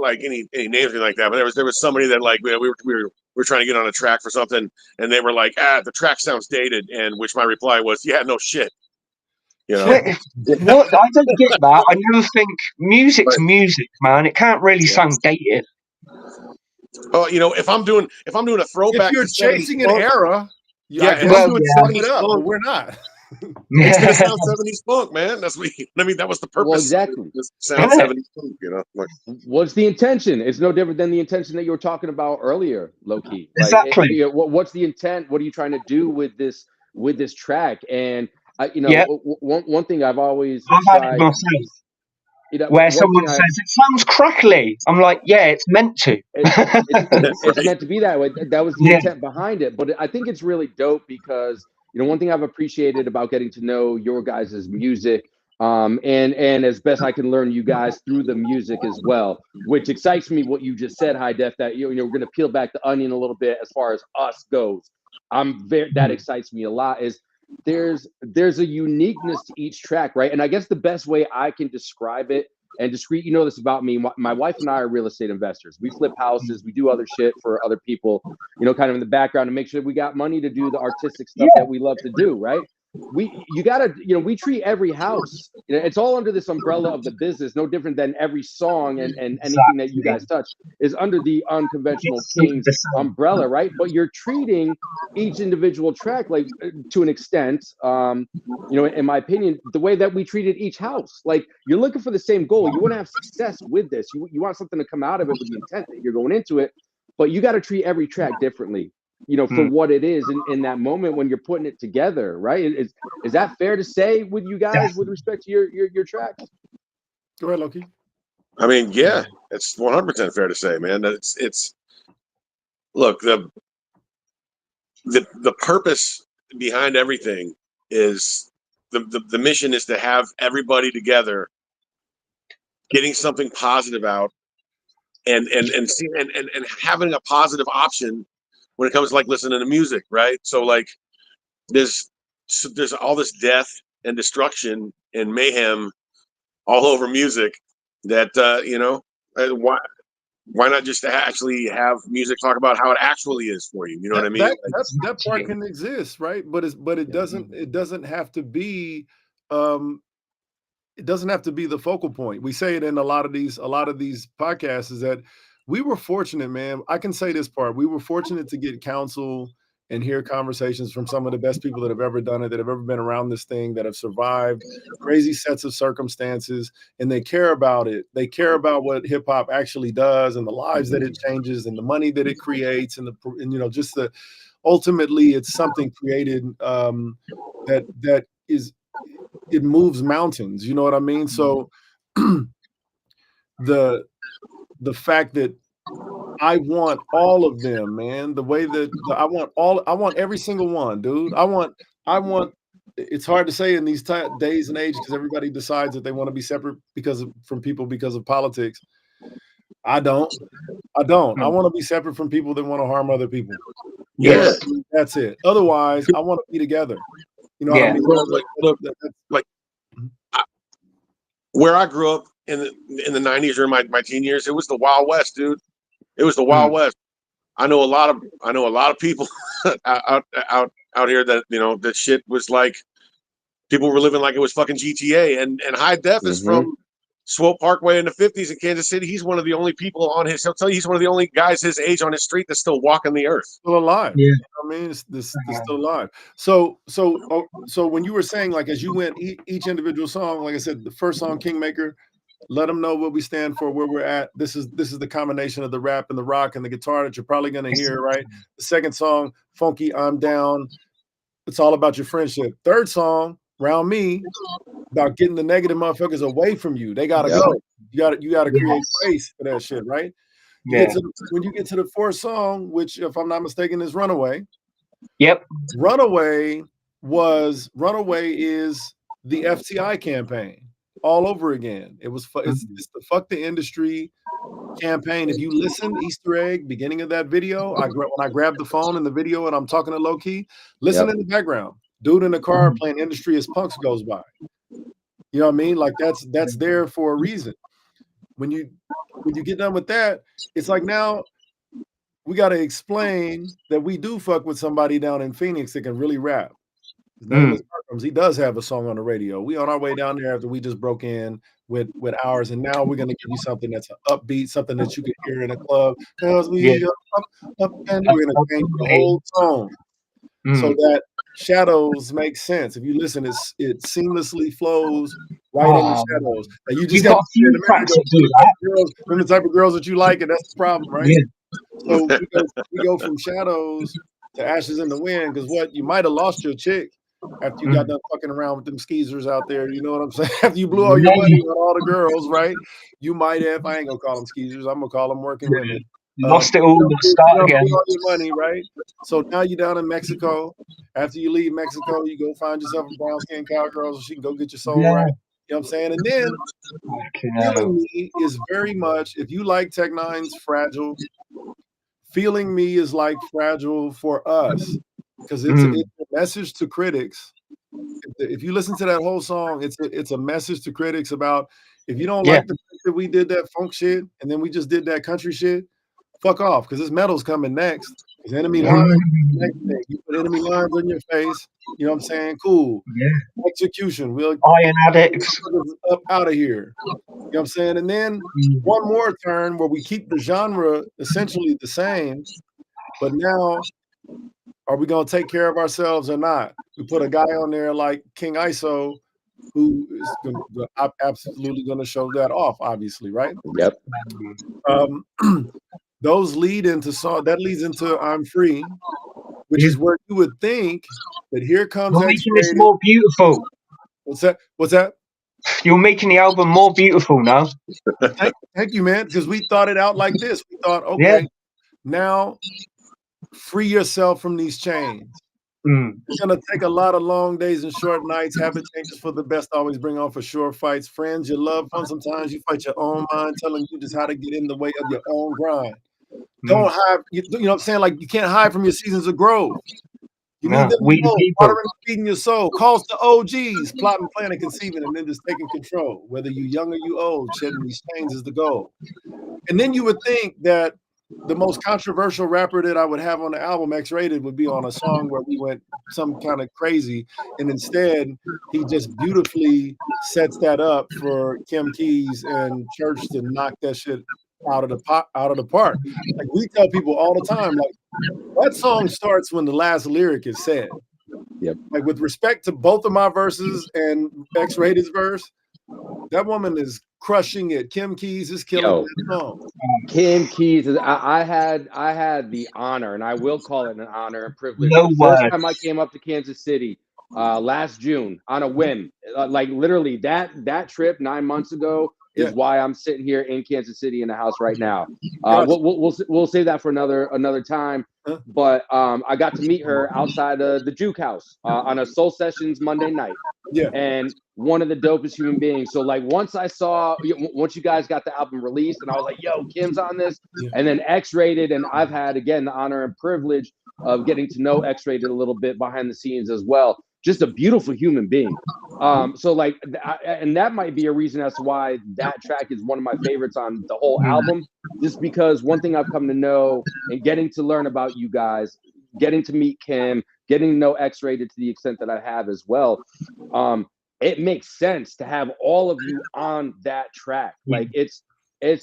like any names or like that, but there was somebody that like we were trying to get on a track for something, and they were like, the track sounds dated, and which my reply was, yeah, no shit. You know? What? I don't get that. I never think music's music, man. It can't really sound dated. Oh, you know, if I'm doing a throwback, if you're chasing an era, we're not. It's gonna sound 70s funk, man. That's what that was the purpose. Well, exactly. Sound 70s funk, you know. Like, what's the intention? It's no different than the intention that you were talking about earlier, Low-Key. Exactly. What's the intent? What are you trying to do with this track? And one thing I've always had it myself. Where someone says it sounds crackly, I'm like, yeah, it's meant to. It's meant to be that way. That was the intent behind it. But I think it's really dope because, you know, one thing I've appreciated about getting to know your guys' music, and as best I can learn you guys through the music as well, which excites me what you just said, High Def, that you know we're gonna peel back the onion a little bit as far as us goes. That excites me a lot. Is there's a uniqueness to each track, right? And I guess the best way I can describe it, and Discreet, you know this about me, my wife and I are real estate investors. We flip houses, we do other shit for other people, you know, kind of in the background to make sure we got money to do the artistic stuff that we love to do, right? We treat every house, you know, it's all under this umbrella of the business, no different than every song and anything that you guys touch is under the Unconventional Kings umbrella, right? But you're treating each individual track like to an extent, you know, in my opinion, the way that we treated each house. Like you're looking for the same goal. You want to have success with this. You want something to come out of it with the intent that you're going into it, but you got to treat every track differently, you know, for what it is in that moment when you're putting it together, right? Is that fair to say with you guys with respect to your tracks? Go ahead, Low-Key. I mean, yeah, it's 100% fair to say, man. It's look, the purpose behind everything is the mission is to have everybody together getting something positive out and having a positive option when it comes to like listening to music, right? So like there's all this death and destruction and mayhem all over music that you know, why not just actually have music talk about how it actually is for you? You know what I mean? That part can exist, right? But it doesn't have to be it doesn't have to be the focal point. We say it in a lot of these podcasts is that we were fortunate, man. I can say this part. We were fortunate to get counsel and hear conversations from some of the best people that have ever done it, that have ever been around this thing, that have survived crazy sets of circumstances, and they care about it. They care about what hip hop actually does and the lives that it changes and the money that it creates and just the ultimately it's something created that is, it moves mountains. You know what I mean? So the fact that I want all of them, man. The way that I want every single one, dude. I want. It's hard to say in these days and age because everybody decides that they want to be separate because of politics. I don't. I want to be separate from people that want to harm other people. Yeah, that's it. Otherwise, I want to be together. You know what I mean? Like where I grew up in the 90s or my teen years, it was the Wild West, dude. It was the Wild West. I know a lot of people out here that that shit was like people were living like it was fucking GTA, and High Def is from Swope Parkway in the 50s in Kansas City. He's one of the only people he'll tell you he's one of the only guys his age on his street that's still walking the earth. Still alive. Yeah. You know what I mean? It's still alive. So when you were saying, like, as you went each individual song, like I said, the first song, Kingmaker, let them know what we stand for, where we're at. This is the combination of the rap and the rock and the guitar that you're probably going to hear, right? The second song, Funky, I'm Down. It's all about your friendship. Third song, Round Me, about getting the negative motherfuckers away from you. They gotta go. You gotta create space for that shit, right? When you get to the fourth song, which, if I'm not mistaken, is Runaway. Yep. Runaway is the FTI campaign all over again. It's the Fuck the Industry campaign. If you listen, Easter egg, beginning of that video, when I grab the phone in the video and I'm talking to Low Key, listen in the background. Dude in the car playing Industry as Punks goes by. You know what I mean? Like that's there for a reason. When you get done with that, it's like now we got to explain that we do fuck with somebody down in Phoenix that can really rap. His name is Markhams. He does have a song on the radio. We on our way down there after we just broke in with ours, and now we're gonna give you something that's an upbeat, something that you can hear in a club. Cause we up, and we're gonna change the whole tone so that Shadows makes sense. If you listen, it seamlessly flows right in the Shadows. And you just got to hear the type of girls that you like, and that's the problem, right? Yeah. So we go from Shadows to Ashes in the Wind, because you might have lost your chick after you got done fucking around with them skeezers out there. You know what I'm saying? After you blew all your money on all the girls, right? You might have. I ain't gonna call them skeezers. I'm gonna call them working women. Lost it all, start again. All your money, right? So now you're down in Mexico. After you leave Mexico, you go find yourself a brown skin cowgirl so she can go get your soul right. You know what I'm saying? And then Feeling Me is very much, if you like Tech Nine's Fragile, Feeling Me is like Fragile for us, because it's a message to critics. If you listen to that whole song, it's a message to critics about, if you don't like the fact that we did that funk shit and then we just did that country shit, fuck off, because this metal's coming next. Because Enemy Lines, next thing. You put Enemy Lines on your face, you know what I'm saying? Cool. Yeah. Execution. We'll Iron Addicts up out of here. You know what I'm saying? And then one more turn where we keep the genre essentially the same, but now are we gonna take care of ourselves or not? We put a guy on there like King ISO, who is absolutely going to show that off, obviously, right? Yep. Those lead into song that leads into I'm Free, which is where you would think that here comes. You're making this more beautiful. What's that? You're making the album more beautiful now. Thank you, man, because we thought it out like this. We thought, okay, now free yourself from these chains. It's gonna take a lot of long days and short nights. Habit changes for the best always bring on for sure fights. Friends you love fun. Sometimes you fight your own mind, telling you just how to get in the way of your own grind. Don't hide. You know what I'm saying? Like, you can't hide from your seasons of growth. You need them to know, watering and feeding your soul. Calls to OGs, plotting, planning, conceiving, and then just taking control. Whether you young or you old, shedding these chains is the goal. And then you would think that the most controversial rapper that I would have on the album, X-Rated, would be on a song where we went some kind of crazy, and instead he just beautifully sets that up for Kim Keys and Church to knock that shit out of the park. Like we tell people all the time, like that song starts when the last lyric is said. Yep. Like with respect to both of my verses and X-Rated's verse, that woman is crushing it. Kim Keys is killing that song. Kim Keys is I had the honor, and I will call it an honor and privilege. No The first word. time I came up to Kansas City last June on a whim, like literally that trip 9 months ago is why I'm sitting here in Kansas City in the house right now. We'll save that for another time. But I got to meet her outside the Juke House on a Soul Sessions Monday night. Yeah. And one of the dopest human beings. So like once you guys got the album released, and I was like, yo, Kim's on this, and then X-Rated, and I've had again the honor and privilege of getting to know X-Rated a little bit behind the scenes as well. Just a beautiful human being. So like, and that might be a reason as to why that track is one of my favorites on the whole album, just because one thing I've come to know and getting to learn about you guys, getting to meet Kim, getting to know X-Rated to the extent that I have as well. It makes sense to have all of you on that track. Like it's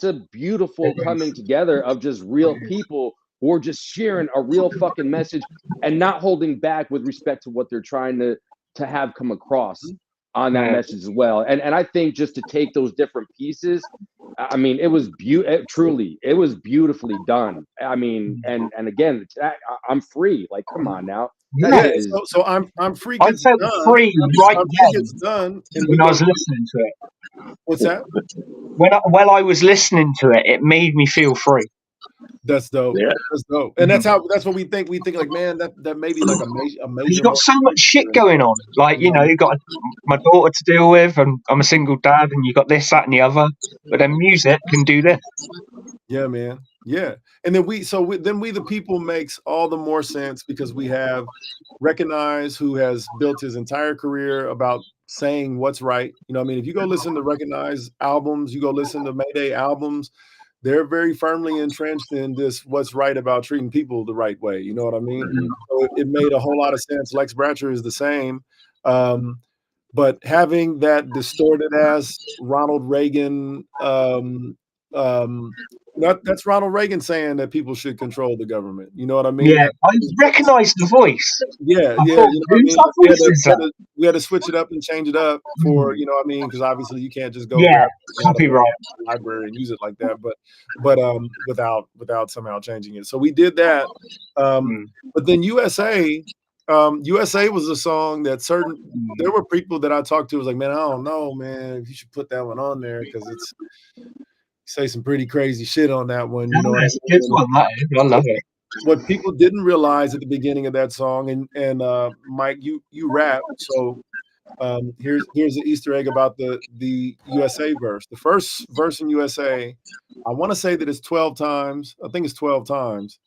a beautiful coming together of just real people who are just sharing a real fucking message and not holding back with respect to what they're trying to have come across on that message as well. And I think just to take those different pieces, I mean, it was truly, it was beautifully done. I mean, and again, I'm free. Like, come on now. Yeah, so I'm free. I felt free right then done when I was listening to it. What's that? When I was listening to it, it made me feel free. That's dope. Yeah. That's dope. And that's what we think. We think like, man, that may be like a major. You've got so much shit going on. Like, you know, you've got my daughter to deal with, and I'm a single dad, and you got this, that, and the other. But then music can do this. Yeah, man. Yeah. And then we the people makes all the more sense because we have Recognize, who has built his entire career about saying what's right. You know what I mean? If you go listen to Recognize albums, you go listen to Mayday albums, they're very firmly entrenched in this what's right about treating people the right way. You know what I mean? So it made a whole lot of sense. Lex Bratcher is the same. But having that distorted ass Ronald Reagan, that's Ronald Reagan saying that people should control the government. You know what I mean? Yeah, I recognize the voice. Yeah, yeah. You know we had to switch it up and change it up for, you know what I mean? Because obviously you can't just go copyright library and use it like that, but without somehow changing it. So we did that. But then USA was a song that there were people that I talked to was like, man, I don't know, man, if you should put that one on there because it's say some pretty crazy shit on that one. You know, it's a good one. I love it. What people didn't realize at the beginning of that song, and Mike, you rap, so here's the Easter egg about the USA verse. The first verse in USA, I want to say that it's 12 times. I think it's 12 times.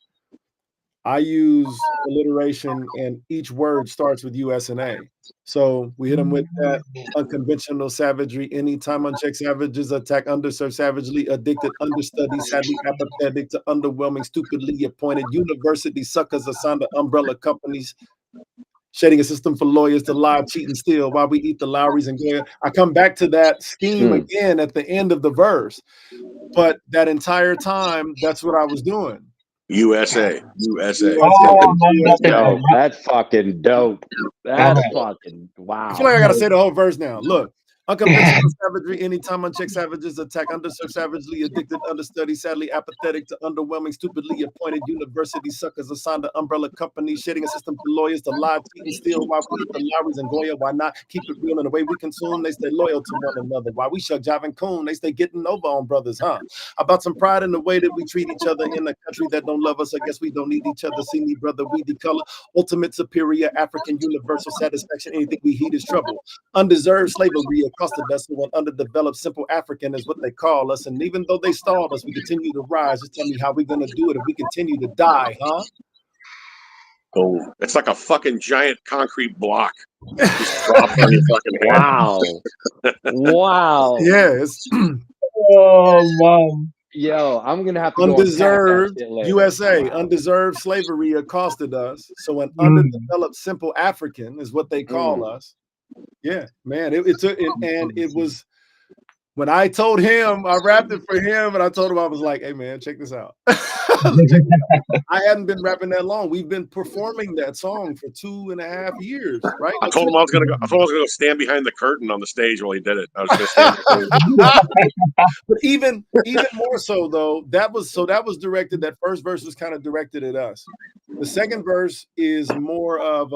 I use alliteration, and each word starts with US and A. So we hit them with that unconventional savagery. Anytime unchecked savages attack underserved, savagely addicted, understudied, sadly apathetic to underwhelming, stupidly appointed university suckers assigned to umbrella companies, shading a system for lawyers to lie, cheat, and steal while we eat the Lowrys and Goya. I come back to that scheme again at the end of the verse. But that entire time, that's what I was doing. USA. Oh, that's fucking dope. That's fucking wow. I feel like I gotta say the whole verse now. Look. Unconventional savagery, anytime unchecked savages attack underserved, savagely addicted, understudied, sadly apathetic to underwhelming, stupidly appointed university suckers assigned to umbrella companies, shading a system for lawyers to lie, cheat, and steal while we eat the Lowrys and Goya. Why not keep it real in the way we consume? They stay loyal to one another. While we shug, jive, and coon, they stay getting over on brothers, huh? About some pride in the way that we treat each other in a country that don't love us. I guess we don't need each other. See me, brother, we the color. Ultimate superior, African, universal satisfaction. Anything we heed is trouble. Undeserved slavery accosted us. One underdeveloped, simple African is what they call us. And even though they stalled us, we continue to rise. Just tell me how we're gonna do it if we continue to die, huh? Oh, it's like a fucking giant concrete block. Just dropped on your fucking head. Wow. Wow. Yes. Oh wow. Yo, I'm gonna have to undeserved USA, undeserved slavery accosted us. So an underdeveloped, simple African is what they call us. Yeah, man. It was when I told him, I rapped it for him, and I told him, I was like, hey, man, check this out. I hadn't been rapping that long. We've been performing that song for 2.5 years, right? I told him I was gonna go stand behind the curtain on the stage while he did it. I was gonna stand But even more so though, that was directed. That first verse was kind of directed at us. The second verse is more of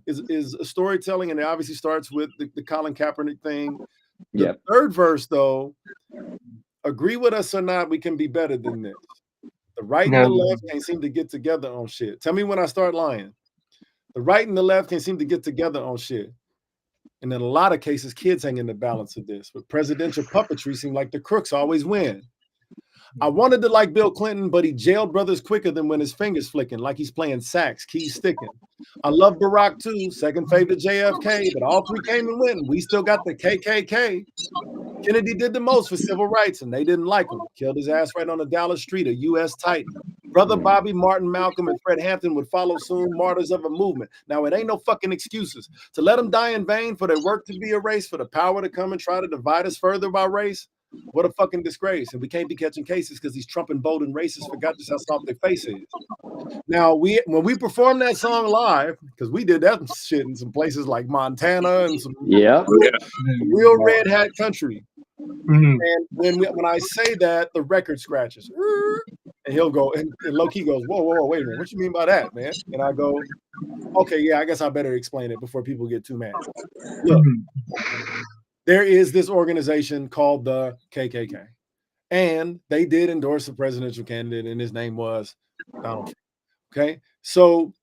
is a storytelling, and it obviously starts with the Colin Kaepernick thing. The third verse, though, agree with us or not, we can be better than this. The right and the left can't seem to get together on shit. Tell me when I start lying. The right and the left can't seem to get together on shit. And in a lot of cases, kids hang in the balance of this. But presidential puppetry seem like the crooks always win. I wanted to like Bill Clinton, but he jailed brothers quicker than when his fingers flicking, like he's playing sax, keys sticking. I love Barack too, second favorite JFK, but all three came and went, and we still got the KKK. Kennedy did the most for civil rights, and they didn't like him. Killed his ass right on the Dallas street, a U.S. Titan. Brother Bobby, Martin, Malcolm, and Fred Hampton would follow soon, martyrs of a movement. Now, it ain't no fucking excuses to let them die in vain, for their work to be erased, for the power to come and try to divide us further by race. What a fucking disgrace. And we can't be catching cases because these Trump and Bolden racists forgot just how soft their face is. Now, when we performed that song live, because we did that shit in some places like Montana and some real red hat country. And when I say that, the record scratches. And he'll go, and low-key goes, whoa, wait a minute. What you mean by that, man? And I go, okay, yeah, I guess I better explain it before people get too mad. Look. There is this organization called the KKK, and they did endorse a presidential candidate, and his name was Donald Trump. Okay, so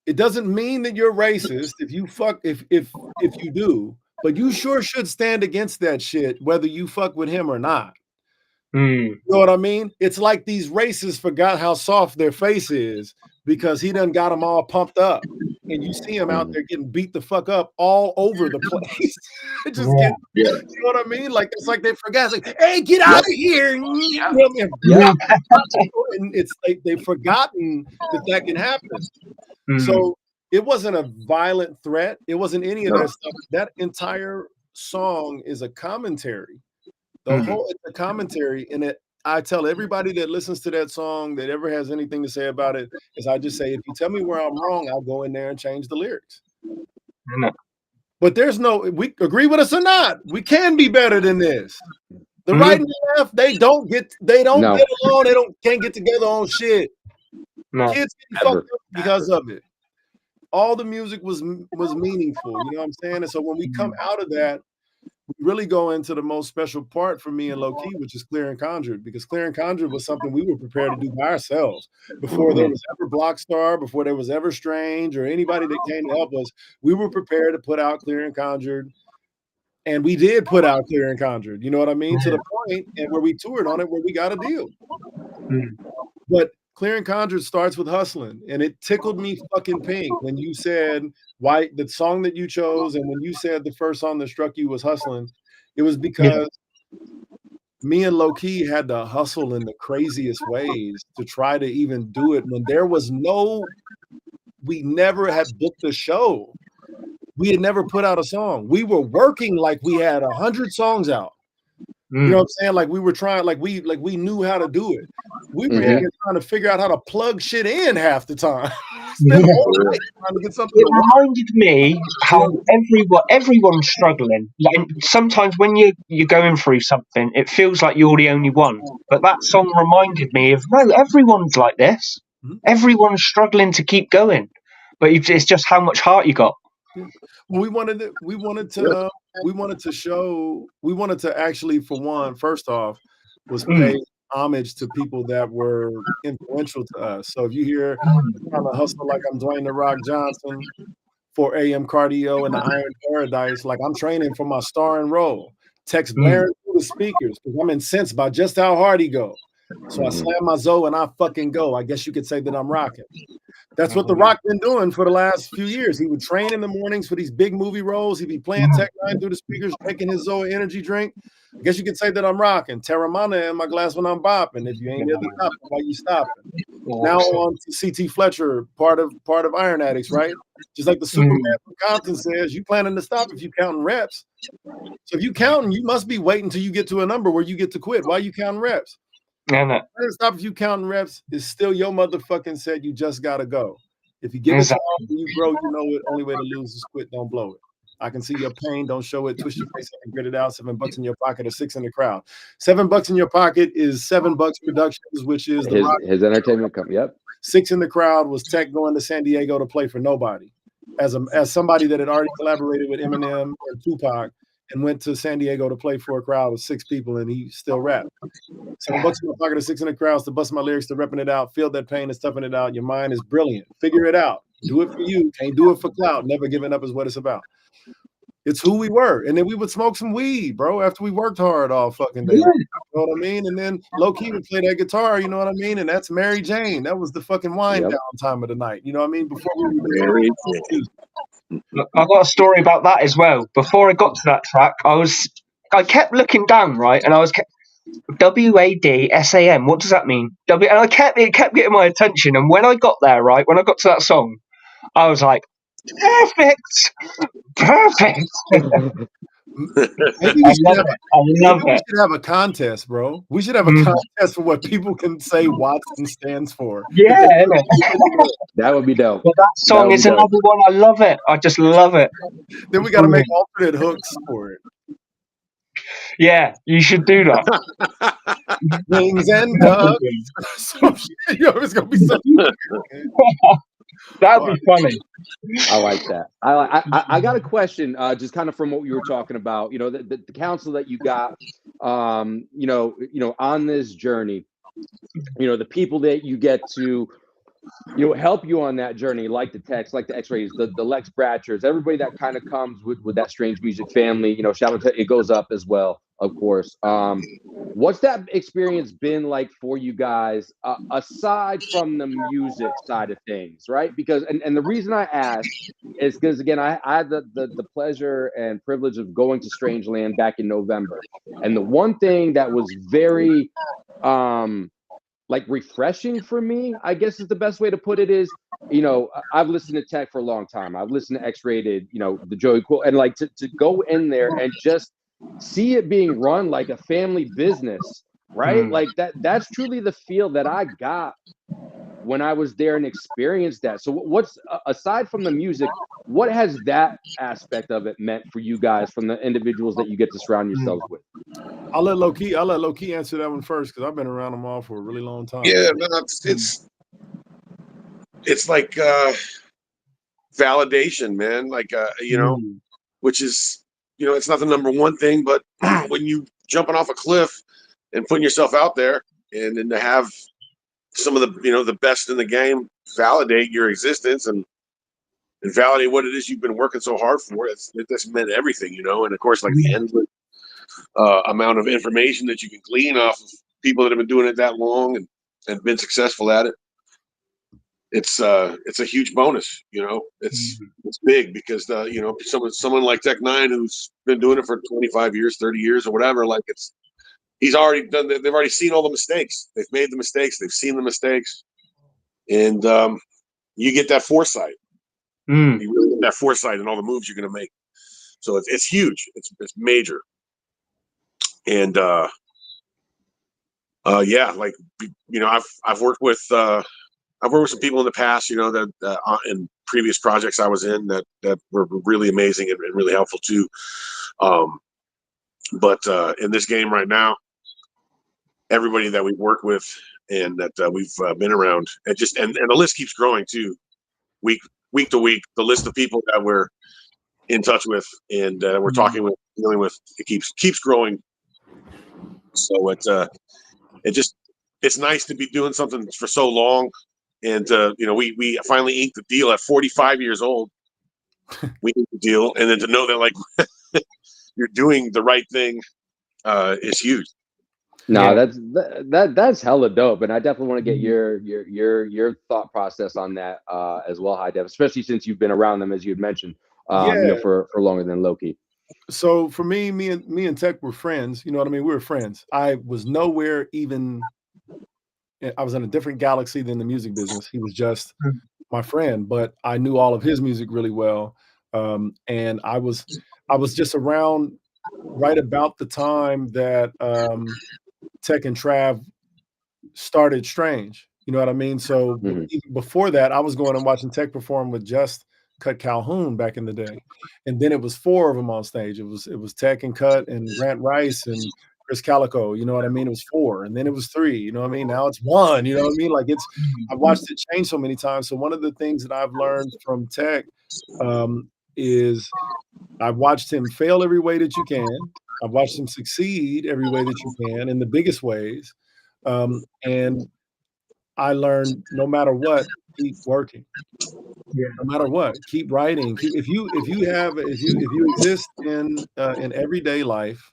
it doesn't mean that you're racist if you you do, but you sure should stand against that shit, whether you fuck with him or not. You know what I mean? It's like these racists forgot how soft their face is because he done got them all pumped up. And you see him out there getting beat the fuck up all over the place. You know what I mean? Like, it's like they forgot. It's like, hey, get out of here. You know what I mean? And it's like they've forgotten that can happen. So it wasn't a violent threat. It wasn't any of that stuff. That entire song is a commentary. It's a commentary, and I tell everybody that listens to that song that ever has anything to say about it is I just say, if you tell me where I'm wrong, I'll go in there and change the lyrics. But we agree with us or not, we can be better than this. The right and the left, they don't get along, can't get together on shit. Kids get fucked up because of it. All the music was meaningful, you know what I'm saying? And so when we come out of that, we really go into the most special part for me and Low Key, which is Clear and Conjured, because Clear and Conjured was something we were prepared to do by ourselves. Before there was ever Blockstar, before there was ever Strange or anybody that came to help us, we were prepared to put out Clear and Conjured. And we did put out Clear and Conjured, you know what I mean? To the point and where we toured on it, where we got a deal. But Clear and Conjured starts with Hustling, and it tickled me fucking pink when you said why the song that you chose, and when you said the first song that struck you was Hustling. It was because me and Low Key had to hustle in the craziest ways to try to even do it when there was we never had booked a show. We had never put out a song. We were working like we had 100 songs out. You know what I'm saying? Like we were trying, like we knew how to do it. We were trying to figure out how to plug shit in half the time. Spend the whole night trying to get something. It reminded me how everyone's struggling. Like sometimes when you're going through something, it feels like you're the only one. But that song reminded me of no, everyone's like this. Everyone's struggling to keep going, but it's just how much heart you got. Well, we wanted to actually, for one, first off, was pay homage to people that were influential to us. So if you hear I'm trying to hustle like I'm Dwayne The Rock Johnson for AM cardio and the Iron Paradise, like I'm training for my starring role. Text blaring through the speakers because I'm incensed by just how hard he go. So I slam my Zoe and I fucking go. I guess you could say that I'm rocking. That's what The Rock been doing for the last few years. He would train in the mornings for these big movie roles. He'd be playing Tech 9 through the speakers, taking his Zoe energy drink. I guess you could say that I'm rocking. Terramana in my glass when I'm bopping. If you ain't at the top, why you stopping? now on to CT Fletcher, part of Iron Addicts, right? Just like the Superman from Compton says, you planning to stop if you counting reps. So if you counting, you must be waiting until you get to a number where you get to quit. Why you counting reps? Stop if you counting reps is still your motherfucking said you just gotta go. If you give it time and you grow, you know it. Only way to lose is quit, don't blow it. I can see your pain, don't show it. Twist your face up and grit it out. $7 in your pocket or 6 in the crowd. $7 in your pocket is $7 Productions, which is his entertainment company. Yep. 6 in the crowd was Tech going to San Diego to play for nobody. As somebody that had already collaborated with Eminem and Tupac and went to San Diego to play for a crowd of 6 people, and he still rapped. $7 in my pocket or 6 in the crowd to bust my lyrics, to repping it out, feel that pain and stuffing it out. Your mind is brilliant. Figure it out. Do it for you. Can't do it for clout. Never giving up is what it's about. It's who we were. And then we would smoke some weed, bro, after we worked hard all fucking day. You know what I mean? And then low-key would play that guitar, you know what I mean? And that's Mary Jane. That was the fucking wind down time of the night. You know what I mean? Before we I got a story about that as well. Before I got to that track, I kept looking down, right? And I was WADSAM. What does that mean? And it kept getting my attention. And when I got there, right, when I got to that song, I was like, perfect. Maybe we should have a contest, bro. We should have a contest for what people can say Watson stands for. Yeah, that would be dope. Well, that song is another one. I love it. I just love it. Then we got to make alternate hooks for it. Yeah, you should do that. Wings and ducks. It's gonna be something. That'd be funny. I like that. I got a question, just kind of from what you were talking about. You know, the counsel that you got, you know, on this journey. You know, the people that you get to, you know, help you on that journey, like the Techs, like the X-Rays, the Lex Bratchers, everybody that kind of comes with that Strange Music family. You know, shout out to It Goes Up as well, of course. What's that experience been like for you guys, aside from the music side of things, right? Because and the reason I ask is because, again, I had the pleasure and privilege of going to Strangeland back in November, and the one thing that was very like refreshing for me, I guess is the best way to put it, is, you know, I've listened to Tech for a long time. I've listened to X-Rated, you know, the Joey Cool, and like to go in there and just see it being run like a family business, right? Like that's truly the feel that I got when I was there and experienced that. So what's, aside from the music, what has that aspect of it meant for you guys, from the individuals that you get to surround yourselves with? I'll let Low-Key answer that one first, because I've been around them all for a really long time. Yeah, no, it's like validation, man. Like you know, which is, you know, it's not the number one thing, but when you jumping off a cliff and putting yourself out there, and then to have some of the, you know, the best in the game validate your existence and validate what it is you've been working so hard for, that's meant everything, you know. And of course, like the endless amount of information that you can glean off of people that have been doing it that long and been successful at it. It's a huge bonus, you know. It's big because you know, someone like Tech N9ne, who's been doing it for 25 years, 30 years or whatever, like he's already done. They've already seen all the mistakes. They've made the mistakes. They've seen the mistakes, and you get that foresight. You really get that foresight in all the moves you're going to make. So it's huge. It's major. And yeah, like, you know, I've worked with some people in the past, you know, that in previous projects I was in that were really amazing and really helpful too. But in this game right now, everybody that we've worked with and that we've been around, and the list keeps growing too, week to week. The list of people that we're in touch with and we're talking with, dealing with, it keeps growing. So it's nice to be doing something for so long, and you know, we finally inked the deal at 45 years old. We inked the deal, and then to know that, like, you're doing the right thing is huge. No, that's hella dope, and I definitely want to get your thought process on that as well, High Def, especially since you've been around them, as you had mentioned, you know, for longer than Low-Key. So for me and Tech were friends. You know what I mean? We were friends. I was nowhere even I was in a different galaxy than the music business. He was just my friend, but I knew all of his music really well. And I was just around right about the time that Tech and Trav started Strange. You know what I mean? So Mhm. even before that, I was going and watching Tech perform with just Cut Calhoun back in the day, and then it was 4 of them on stage. It was Tech and Cut and Grant Rice and Chris Calico. You know what I mean? It was 4, and then it was 3. You know what I mean? Now it's 1. You know what I mean? Like I've watched it change so many times. So one of the things that I've learned from Tech is I've watched him fail every way that you can. I've watched him succeed every way that you can in the biggest ways. And I learned no matter what, keep working. Yeah. No matter what, keep writing. If you exist in everyday life,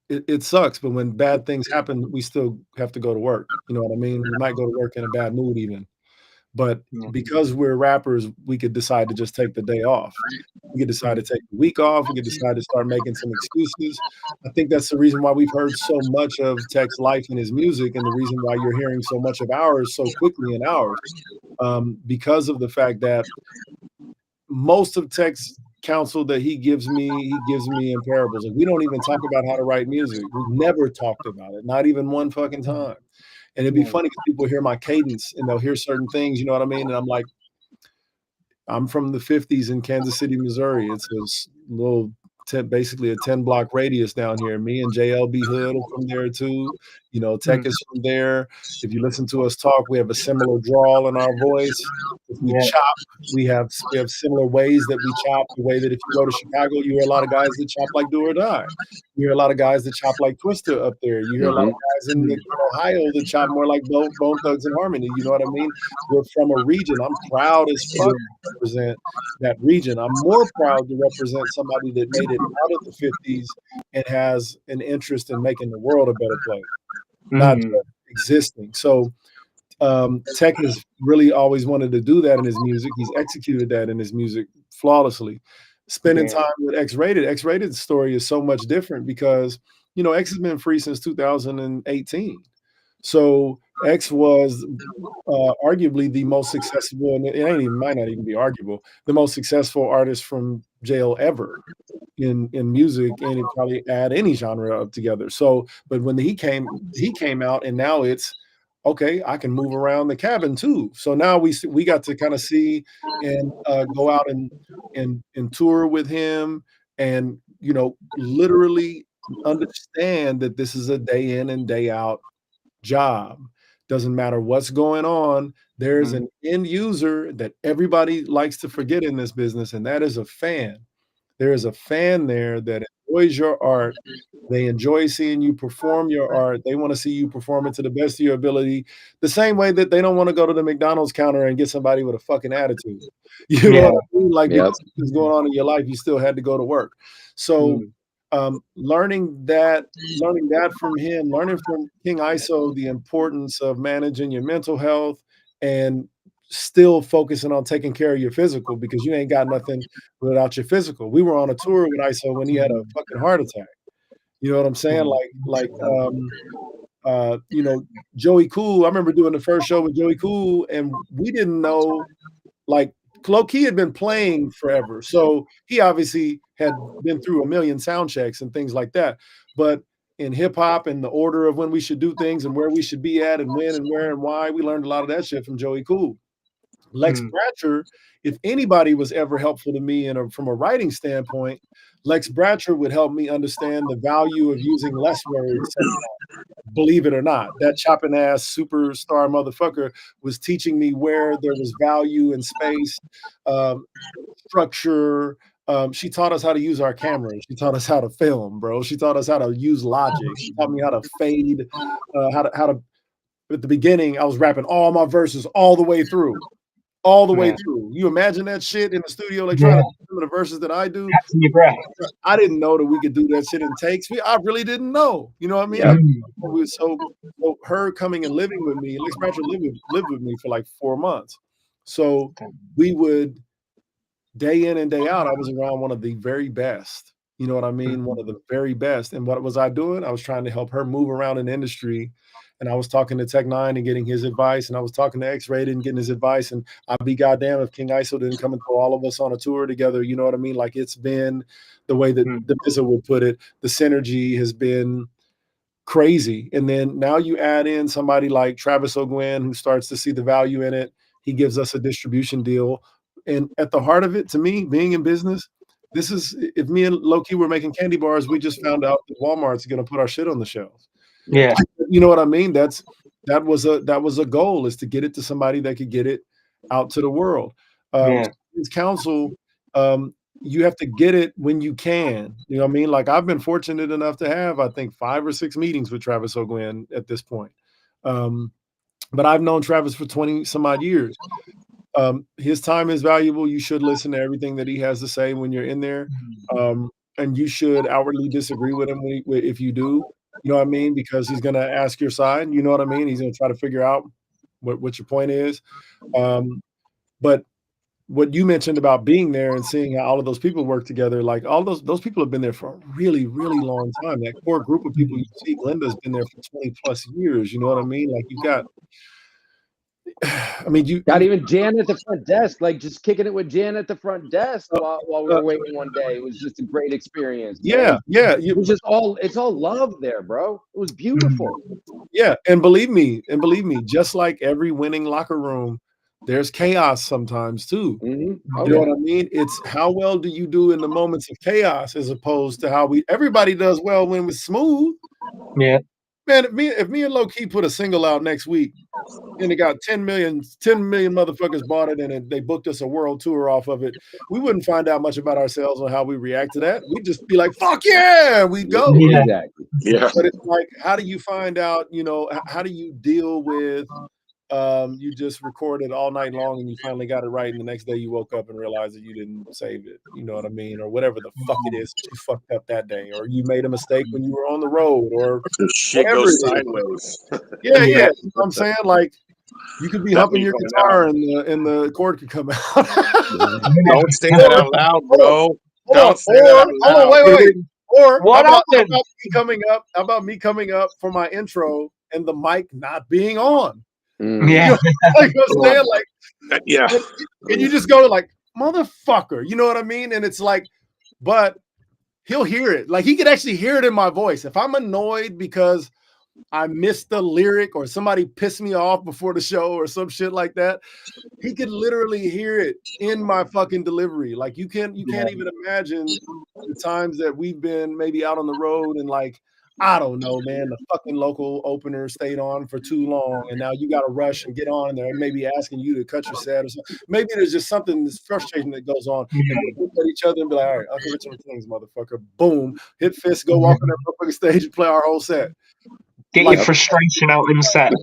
it sucks. But when bad things happen, we still have to go to work. You know what I mean? We might go to work in a bad mood even. But because we're rappers, we could decide to just take the day off. We could decide to take the week off. We could decide to start making some excuses. I think that's the reason why we've heard so much of Tech's life and his music, and the reason why you're hearing so much of ours so quickly in ours, because of the fact that most of Tech's counsel that he gives me in parables. Like, we don't even talk about how to write music. We've never talked about it, not even one fucking time. And it'd be funny because people hear my cadence and they'll hear certain things, you know what I mean? And I'm like, I'm from the 50s in Kansas City, Missouri. It's a little, basically a 10-block radius down here. Me and JLB Hood are from there too. You know, Tech is from there. If you listen to us talk, we have a similar drawl in our voice. If we chop, we have similar ways that we chop. The way that if you go to Chicago, you hear a lot of guys that chop like Do or Die. You hear a lot of guys that chop like Twista up there. You hear a lot of guys in Ohio that chop more like Bone Thugs and Harmony. You know what I mean? We're from a region. I'm proud as fuck to represent that region. I'm more proud to represent somebody that made it out of the 50s and has an interest in making the world a better place, not just existing. So Tech has really always wanted to do that in his music. He's executed that in his music flawlessly. Spending time with X-Rated. X-Rated's story is so much different because, you know, X has been free since 2018. So X was arguably the most successful, and it might not even be arguable, the most successful artist from jail ever in music, and it probably add any genre up together. So, but when he came out, and now it's okay, I can move around the cabin too. So now we got to kind of see and go out and tour with him, and you know, literally understand that this is a day in and day out job. Doesn't matter what's going on, there's an end user that everybody likes to forget in this business, and that is a fan. There is a fan there that enjoys your art. They enjoy seeing you perform your art. They want to see you perform it to the best of your ability, the same way that they don't want to go to the McDonald's counter and get somebody with a fucking attitude. You know what I mean? Like, because what's going on in your life, you still had to go to work. So learning that from him, learning from King ISO the importance of managing your mental health and still focusing on taking care of your physical, because you ain't got nothing without your physical. We were on a tour with ISO when he had a fucking heart attack. You know what I'm saying? You know, Joey Cool, I remember doing the first show with Joey Cool, and we didn't know, like, low-key had been playing forever. So he obviously had been through a million sound checks and things like that. But in hip hop and the order of when we should do things and where we should be at and when and where and why, we learned a lot of that shit from Joey Cool. Lex Bratcher, if anybody was ever helpful to me from a writing standpoint, Lex Bratcher would help me understand the value of using less words. Believe it or not, that chopping ass superstar motherfucker was teaching me where there was value in space, structure. She taught us how to use our cameras. She taught us how to film, bro. She taught us how to use Logic. She taught me how to fade, how to. At the beginning, I was rapping all my verses all the way through. All the way through. You imagine that shit in the studio, like trying to do some of the verses that I do. I didn't know that we could do that shit in takes. I really didn't know. You know what I mean? Yeah. So her coming and living with me, Lex Bratcher lived with me for like 4 months. So we would, day in and day out, I was around one of the very best. You know what I mean? One of the very best. And what was I doing? I was trying to help her move around an industry and I was talking to Tech Nine and getting his advice, and I was talking to X-Rated and getting his advice, and I'd be goddamn if King ISO didn't come and throw all of us on a tour together. You know what I mean? Like, it's been the way that the Mizza would put it. The synergy has been crazy. And then now you add in somebody like Travis O'Guin, who starts to see the value in it. He gives us a distribution deal. And at the heart of it, to me, being in business, this is, if me and Low-Key were making candy bars, we just found out that Walmart's going to put our shit on the shelves. Yeah. You know what I mean? That was a goal, is to get it to somebody that could get it out to the world. His counsel, you have to get it when you can. You know what I mean? Like, I've been fortunate enough to have, I think, 5 or 6 meetings with Travis O'Guin at this point. But I've known Travis for 20 some odd years. His time is valuable. You should listen to everything that he has to say when you're in there. And you should outwardly disagree with him if you do. You know what I mean? Because he's going to ask your side. You know what I mean? He's going to try to figure out what your point is. But what you mentioned about being there and seeing how all of those people work together, like, all those people have been there for a really, really long time. That core group of people you see, Glenda's been there for 20 plus years. You know what I mean? Like, you got, I mean, you got even Jan at the front desk, like just kicking it with Jan at the front desk while we were waiting one day. It was just a great experience. Yeah. It was just it's all love there, bro. It was beautiful. Yeah, and believe me, just like every winning locker room, there's chaos sometimes too. You know what I mean? It's how well do you do in the moments of chaos, as opposed to how everybody does well when it's smooth. Yeah. Man, if me and Low-Key put a single out next week and it got 10 million motherfuckers bought it, and they booked us a world tour off of it, we wouldn't find out much about ourselves or how we react to that. We'd just be like, fuck yeah, we go. Yeah. Exactly. Yeah. But it's like, how do you find out, how do you deal with you just recorded all night long and you finally got it right, and the next day you woke up and realized that you didn't save it, you know what I mean, or whatever the fuck it is you fucked up that day, or you made a mistake when you were on the road, or shit goes sideways. Yeah, you know what I'm saying? Like, you could be humping your guitar and the chord could come out. Don't say that out loud, bro. Wait. Or what how about me coming up for my intro and the mic not being on? Yeah. Like, I'm saying, like, yeah. And you just go like, motherfucker, you know what I mean? And it's like, but he'll hear it. Like, he could actually hear it in my voice. If I'm annoyed because I missed the lyric or somebody pissed me off before the show or some shit like that, he could literally hear it in my fucking delivery. Like, you can't even imagine the times that we've been maybe out on the road and, like, I don't know, man, the fucking local opener stayed on for too long, and now you got to rush and get on there and maybe asking you to cut your set or something. Maybe there's just something that's frustrating that goes on. And we look at each other and be like, all right, okay, Rich on the Kings, motherfucker. Boom. Hit fist, go walk on that motherfucking stage and play our whole set. Get your frustration out in set.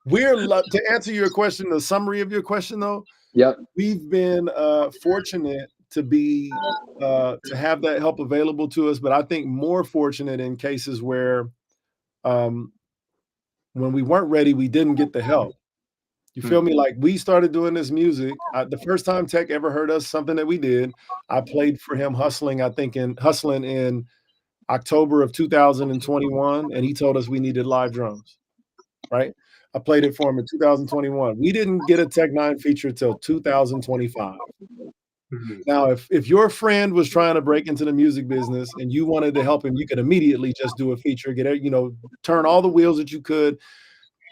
We're to answer your question, the summary of your question, though. Yep. We've been fortunate to be to have that help available to us, but I think more fortunate in cases where when we weren't ready, we didn't get the help. You feel me? Like, we started doing this music. The first time Tech ever heard us, something that we did, I played for him Hustling in October of 2021, and he told us we needed live drums, right? I played it for him in 2021. We didn't get a Tech Nine feature till 2025. Now, if your friend was trying to break into the music business and you wanted to help him, you could immediately just do a feature, turn all the wheels that you could.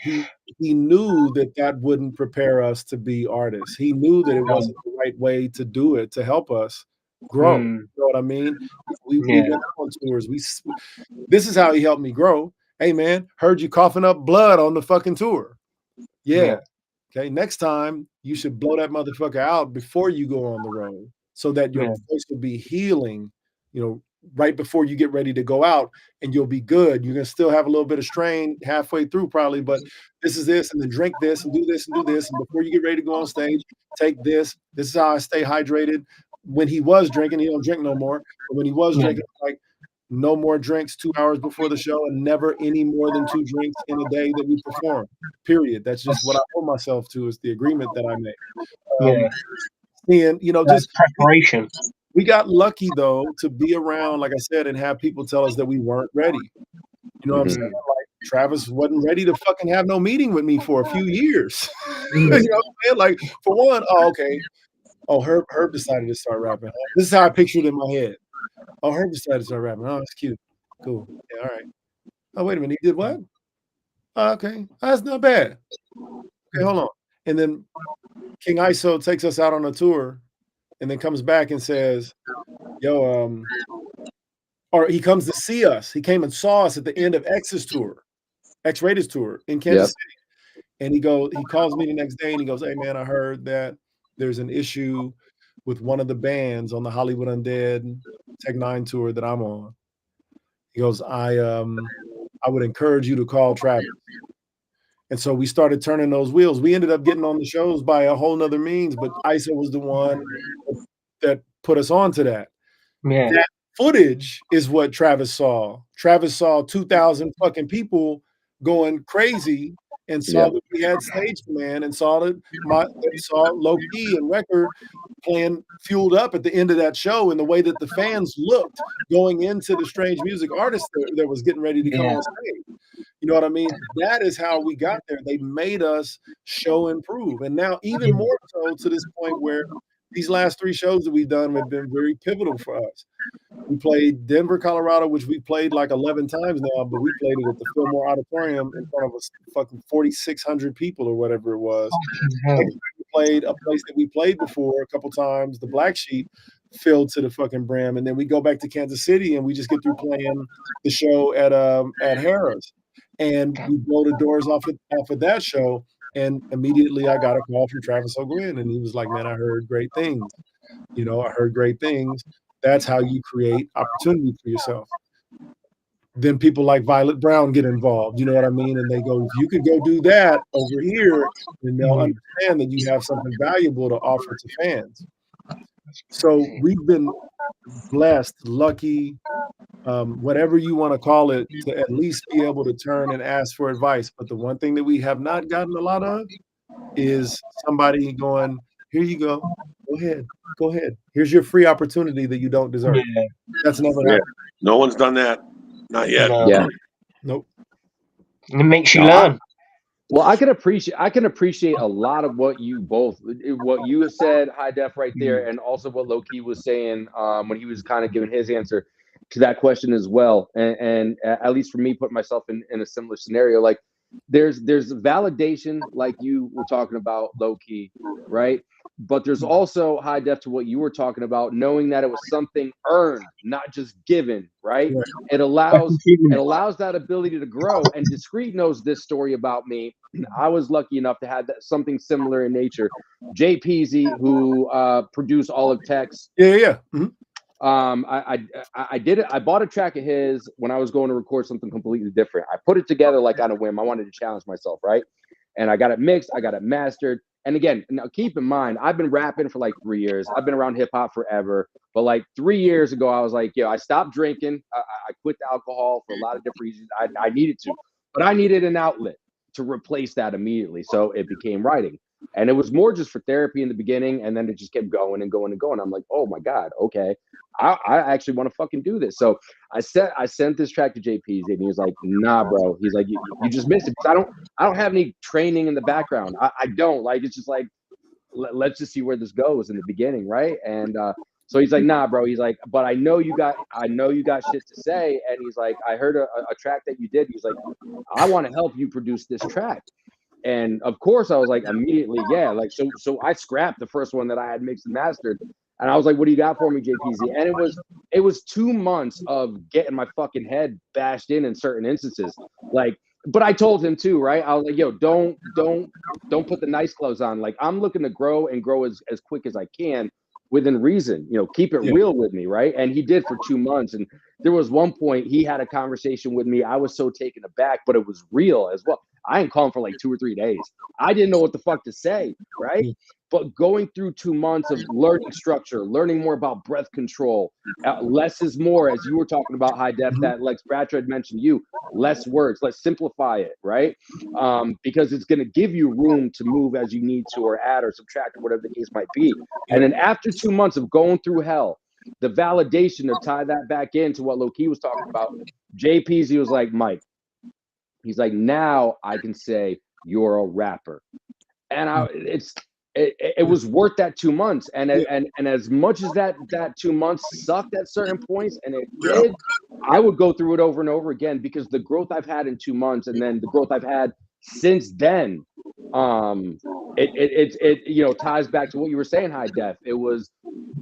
He knew that wouldn't prepare us to be artists. He knew that it wasn't the right way to do it to help us grow. You know what I mean? We went on tours. This is how he helped me grow. Hey, man, heard you coughing up blood on the fucking tour. Yeah. Okay, next time you should blow that motherfucker out before you go on the road, so that your voice will be healing, right before you get ready to go out, and you'll be good. You're going to still have a little bit of strain halfway through probably, but this is this, and then drink this and do this and do this. And before you get ready to go on stage, take this. This is how I stay hydrated. When he was drinking, he don't drink no more. But when he was drinking, like, no more drinks 2 hours before the show, and never any more than 2 drinks in a day that we perform, period. That's just what I hold myself to, is the agreement that I make. And, just preparation. We got lucky though to be around, like I said, and have people tell us that we weren't ready. You know what I'm saying? Like Travis wasn't ready to fucking have no meeting with me for a few years. You know what I'm saying? Like for one, okay. Oh, Herb decided to start rapping. This is how I pictured it in my head. Oh, Herb decided to start rapping. Oh, that's cute. Cool. Yeah, all right. Oh, wait a minute. He did what? Oh, okay. Oh, that's not bad. Okay, hold on. And then King ISO takes us out on a tour and then comes back and says, yo, or he comes to see us. He came and saw us at the end of X's tour, X-Rated's tour in Kansas City. And he calls me the next day and he goes, hey man, I heard that there's an issue with one of the bands on the Hollywood Undead Tech Nine tour that I'm on. He goes, I would encourage you to call Travis. And so we started turning those wheels. We ended up getting on the shows by a whole nother means, but ISO was the one that put us on to that. Yeah. That footage is what Travis saw. Travis saw 2,000 people going crazy and saw that we had Stage Command and saw that saw Low Key and Wrecker playing Fueled Up at the end of that show, and the way that the fans looked going into the Strange Music artist that was getting ready to come on stage. You know what I mean? That is how we got there. They made us show and prove. And now even more so to this point where these last 3 shows that we've done have been very pivotal for us. We played Denver, Colorado, which we played like 11 times now, but we played it at the Fillmore Auditorium in front of us fucking 4,600 people or whatever it was. We played a place that we played before a couple times, the Black Sheep, filled to the fucking brim. And then we go back to Kansas City and we just get through playing the show at Harrah's. And we blow the doors off of that show. And immediately I got a call from Travis O'Gwen, and he was like, man, I heard great things. You know, I heard great things. That's how you create opportunity for yourself. Then people like Violet Brown get involved, you know what I mean? And they go, if you could go do that over here, then they'll understand that you have something valuable to offer to fans. So we've been blessed, lucky, whatever you want to call it, to at least be able to turn and ask for advice. But the one thing that we have not gotten a lot of is somebody going, here you go. Go ahead. Here's your free opportunity that you don't deserve. Yeah. That's never happened. No one's done that. Not yet. No. Yeah. Nope. And it makes you learn. Well, I can appreciate a lot of what you have said, High Def, right there, and also what Low Key was saying when he was kind of giving his answer to that question as well. And at least for me, put myself in a similar scenario. Like there's validation, like you were talking about, Low Key, right? But there's also, High Def, to what you were talking about, knowing that it was something earned, not just given, right? It allows that ability to grow. And Discreet knows this story about me. I was lucky enough to have something similar in nature. Jay Peasy, who produced all of Tex. Yeah. Mm-hmm. I did it. I bought a track of his when I was going to record something completely different. I put it together like on a whim. I wanted to challenge myself, right? And I got it mixed. I got it mastered. And again, now keep in mind, I've been rapping for like 3 years. I've been around hip hop forever. But like 3 years ago, I was like, I stopped drinking. I quit the alcohol for a lot of different reasons. I needed to, but I needed an outlet to replace that immediately. So it became writing. And it was more just for therapy in the beginning. And then it just kept going and going and going. I'm like, oh my God, okay. I actually want to fucking do this. So I sent this track to JP, and he was like, nah, bro. He's like, you just missed it. Because I don't have any training in the background. I don't. Like, it's just like, let's just see where this goes in the beginning, right? And so he's like, nah, bro. He's like, but I know you got shit to say. And he's like, I heard a track that you did. He's like, I want to help you produce this track. And of course I was like, immediately, yeah. Like, so I scrapped the first one that I had mixed and mastered. And I was like, what do you got for me, JPZ? And it was 2 months of getting my fucking head bashed in certain instances. Like, but I told him too, right? I was like, yo, don't put the nice clothes on. Like, I'm looking to grow as quick as I can within reason, keep it real with me, right? And he did for 2 months. And there was one point he had a conversation with me. I was so taken aback, but it was real as well. I ain't calling for like 2 or 3 days. I didn't know what the fuck to say, right? But going through 2 months of learning structure, learning more about breath control, less is more, as you were talking about, High Def, that Lex Bratcher mentioned less words, let's simplify it, right? Because it's going to give you room to move as you need to, or add or subtract, or whatever the case might be. And then after 2 months of going through hell, the validation to tie that back into what Low Key was talking about. JP's, he was like, Mike, he's like, now I can say you're a rapper. And it was worth that 2 months. And as much as that 2 months sucked at certain points, and it did, I would go through it over and over again, because the growth I've had in 2 months, and then the growth I've had since then, it you know, ties back to what you were saying, High Def.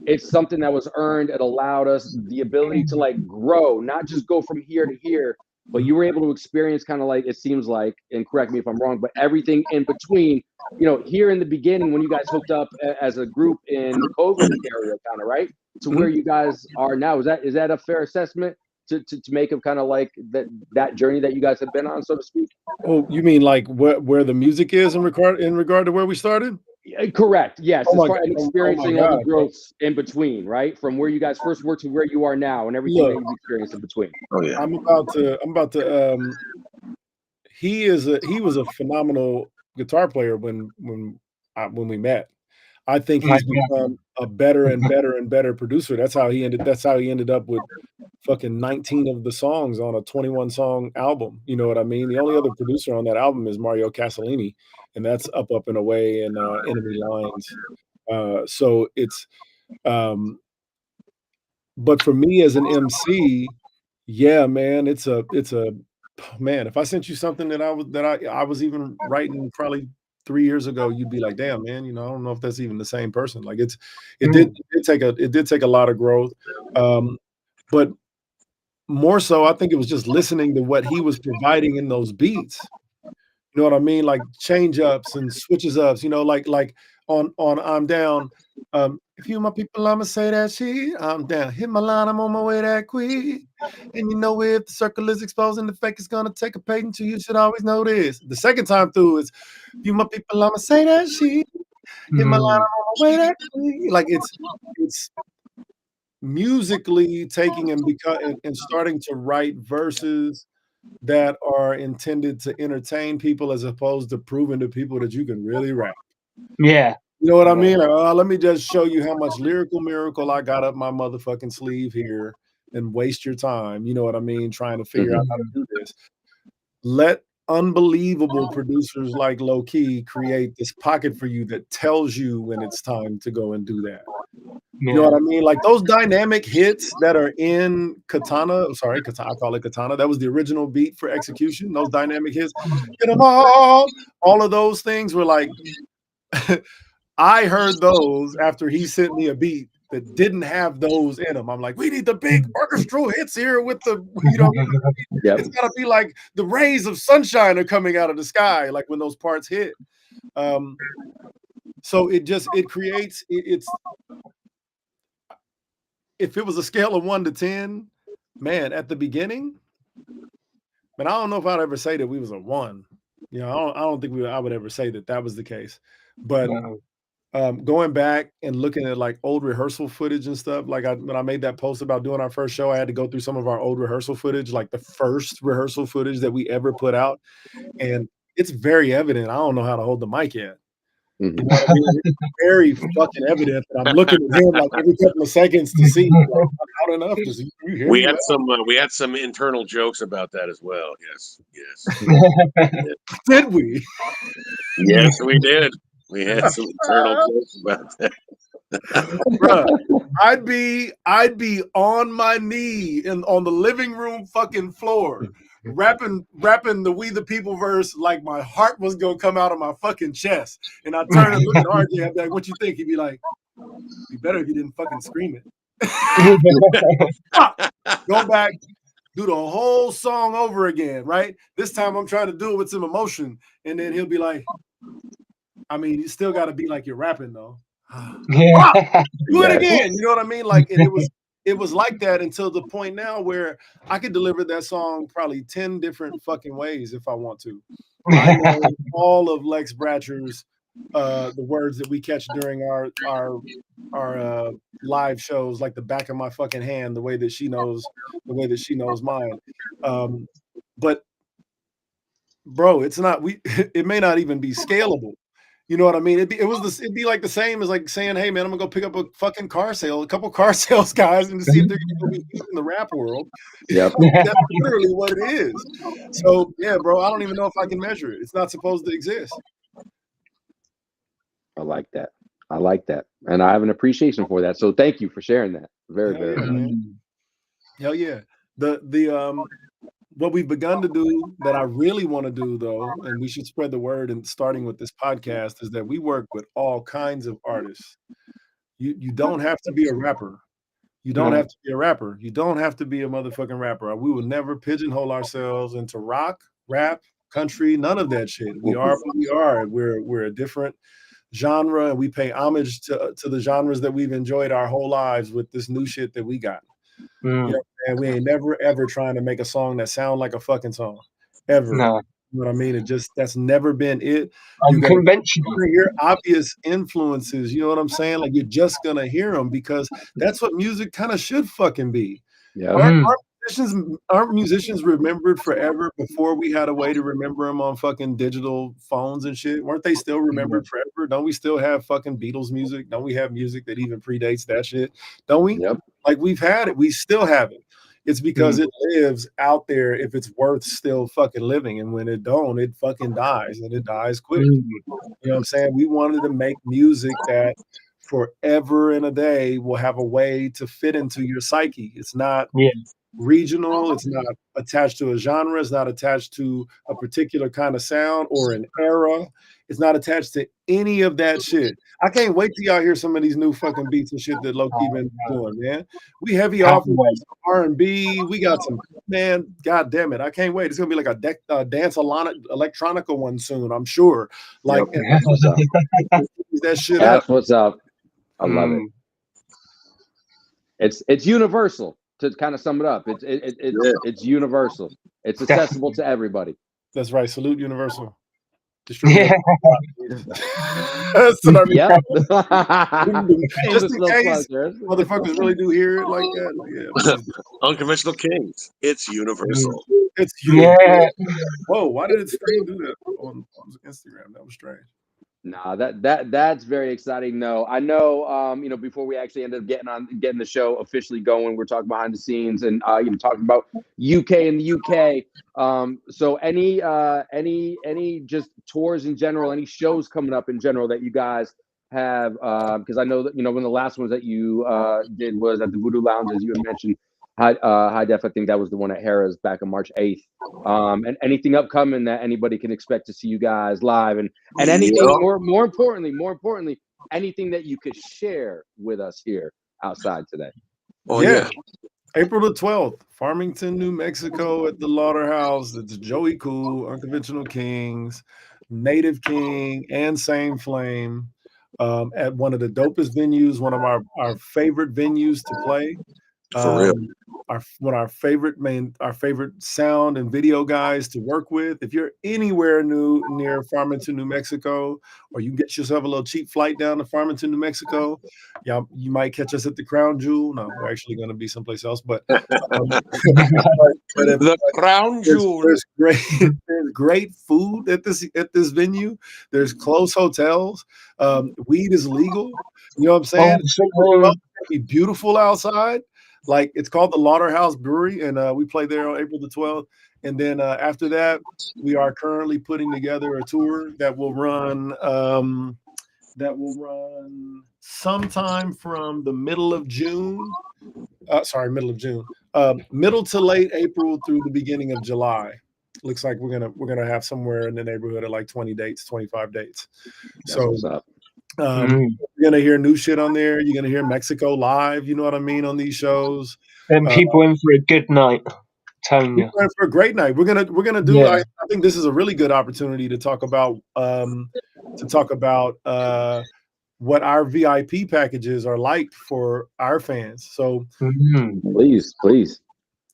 It's something that was earned. It allowed us the ability to like grow, not just go from here to here, but you were able to experience kind of like, it seems like, and correct me if I'm wrong, but everything in between. You know, here in the beginning when you guys hooked up as a group in COVID area, kind of, right, to where you guys are now. Is that a fair assessment to make of kind of like that journey that you guys have been on, so to speak? Oh, you mean like where the music is in regard to where we started? Correct. Yes. Oh as far as experiencing all the growths in between, right? From where you guys first worked to where you are now, and everything that you've experienced in between. Oh yeah. I'm about to he was a phenomenal guitar player when we met. I think he's become a better and better and better producer. That's how he ended up with fucking 19 of the songs on a 21 song album. You know what I mean? The only other producer on that album is Mario Castellini, and that's Up Up and Away and Enemy Lines. So it's but for me as an MC, yeah, man, it's a man, if I sent you something that I was even writing probably 3 years ago, you'd be like, damn, man, you know, I don't know if that's even the same person. Like it did take a lot of growth. But more so, I think it was just listening to what he was providing in those beats. You know what I mean? Like change ups and switches ups, you know, like on I'm Down. If you my people, I'ma say that shit. I'm down. Hit my line, I'm on my way that quick. And you know, if the circle is exposed and the fake is gonna take a patent to you should always know this. The second time through is, if you my people, I'ma say that shit. Hit my line, I'm on my way that quick. Like it's musically taking and starting to write verses that are intended to entertain people as opposed to proving to people that you can really rap. Yeah. You know what I mean? Like, let me just show you how much lyrical miracle I got up my motherfucking sleeve here and waste your time. You know what I mean? Trying to figure out how to do this. Let unbelievable producers like Low Key create this pocket for you that tells you when it's time to go and do that. You know what I mean? Like those dynamic hits that are in Katana. Sorry, I call it Katana. That was the original beat for Execution. Those dynamic hits, get them all of those things were like, I heard those after he sent me a beat that didn't have those in them. I'm like, we need the big orchestral hits here with the, you know, it's gotta be like the rays of sunshine are coming out of the sky, like when those parts hit. So it creates, if it was a scale of 1 to 10, man, at the beginning, man, I don't know if I'd ever say that we was a 1. You know, I don't think I would ever say that was the case. But going back and looking at like old rehearsal footage and stuff, like when I made that post about doing our first show, I had to go through some of our old rehearsal footage, like the first rehearsal footage that we ever put out. And it's very evident I don't know how to hold the mic yet. You know what I mean? It's very fucking evident that I'm looking at him like every couple of seconds to see like, not enough. We had some internal jokes about that as well. Yes. Did we? Yes, we did. We had some internal jokes about that. Bruh, I'd be on my knee on the living room fucking floor, rapping the We the People verse like my heart was gonna come out of my fucking chest. And I turn and look at RJ, I'm like, what you think? He'd be like, be better if you didn't fucking scream it. Go back, do the whole song over again, right? This time I'm trying to do it with some emotion. And then he'll be like, I mean, you still gotta be like you're rapping though. Do it again. You know what I mean? Like, and it was like that until the point now where I could deliver that song probably 10 different fucking ways if I want to. I know all of Lex Bratcher's the words that we catch during our live shows like the back of my fucking hand, the way that she knows mine. But bro, it's not it may not even be scalable. You know what I mean? It'd be like the same as like saying, "Hey man, I'm gonna go pick up a fucking car sale, a couple car sales guys, and to see if they're gonna be in the rap world." Yep. That's literally what it is. So yeah, bro, I don't even know if I can measure it. It's not supposed to exist. I like that. I like that, and I have an appreciation for that. So thank you for sharing that. Very, Hell very yeah, much. man. Hell yeah. The what we've begun to do that I really want to do though, and we should spread the word and starting with this podcast, is that we work with all kinds of artists. You don't have to be a rapper. You don't have to be a rapper. You don't have to be a motherfucking rapper. We will never pigeonhole ourselves into rock, rap, country, none of that shit. We are what we are. We're a different genre, and we pay homage to the genres that we've enjoyed our whole lives with this new shit that we got. You know, and we ain't never ever trying to make a song that sound like a fucking song, ever. No. You know what I mean? That's never been it. Unconventional. You're gonna hear obvious influences. You know what I'm saying? Like you're just gonna hear them because that's what music kind of should fucking be. Yeah. Aren't musicians remembered forever before we had a way to remember them on fucking digital phones and shit? Weren't they still remembered forever? Don't we still have fucking Beatles music? Don't we have music that even predates that shit? Don't we? Yep. Like we've had it. We still have it. It's because it lives out there if it's worth still fucking living. And when it don't, it fucking dies, and it dies quick. You know what I'm saying? We wanted to make music that forever and a day will have a way to fit into your psyche. It's not regional. It's not attached to a genre. It's not attached to a particular kind of sound or an era. It's not attached to any of that shit. I can't wait till y'all hear some of these new fucking beats and shit that Low-Key been doing, man. We heavy off R&B. We got some, man, god damn it. I can't wait. It's gonna be like a dance electronica one soon, I'm sure. Like that shit That's up. what's up. I love it. It's universal. To kind of sum it up, it's universal. It's accessible to everybody. That's right. Salute Universal. Yeah. Just in Shameless case plug, motherfuckers really do hear it like that. Like, Unconventional Kings. It's universal. It's universal. Whoa, why did it stream do that on Instagram? That was strange. Nah, that's very exciting. No, I know. You know, before we actually ended up getting the show officially going, we're talking behind the scenes and you know, talking about UK and the UK. So any just tours in general, any shows coming up in general that you guys have? Because I know that, you know, one of the last ones that you did was at the Voodoo Lounge, as you had mentioned. High Def, I think that was the one at Harrah's back on March 8th. And anything upcoming that anybody can expect to see you guys live, and anything more importantly, anything that you could share with us here outside today. Oh yeah. April the 12th, Farmington, New Mexico at the Lauderhouse. It's Joey Cool, Unconventional Kings, Native King, and Same Flame at one of the dopest venues, one of our favorite venues to play. For real. Our favorite sound and video guys to work with. If you're anywhere near Farmington, New Mexico, or you can get yourself a little cheap flight down to Farmington, New Mexico, you might catch us at the Crown Jewel. No, we're actually going to be someplace else, but the Crown Jewel. There's great food at this venue. There's close hotels. Weed is legal. You know what I'm saying? It's be beautiful outside. Like, it's called the Lauderhouse Brewery, and we play there on April the 12th. And then after that, we are currently putting together a tour that will run sometime from the middle of June. Middle to late April through the beginning of July. Looks like we're gonna have somewhere in the neighborhood of like 20 dates, 25 dates. That's what's up. You're gonna hear new shit on there. You're gonna hear Mexico live. You know what I mean, on these shows. And people in for a good night. I'm telling you, people in for a great night. We're gonna do. I think this is a really good opportunity to talk about what our VIP packages are like for our fans. So please.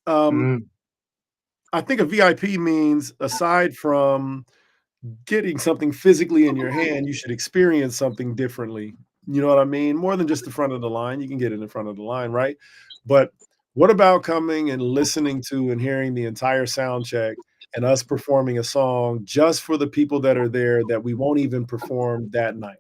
I think a VIP means, aside from getting something physically in your hand, you should experience something differently. You know what I mean? More than just the front of the line. You can get it in front of the line, right? But what about coming and listening to and hearing the entire sound check and us performing a song just for the people that are there that we won't even perform that night.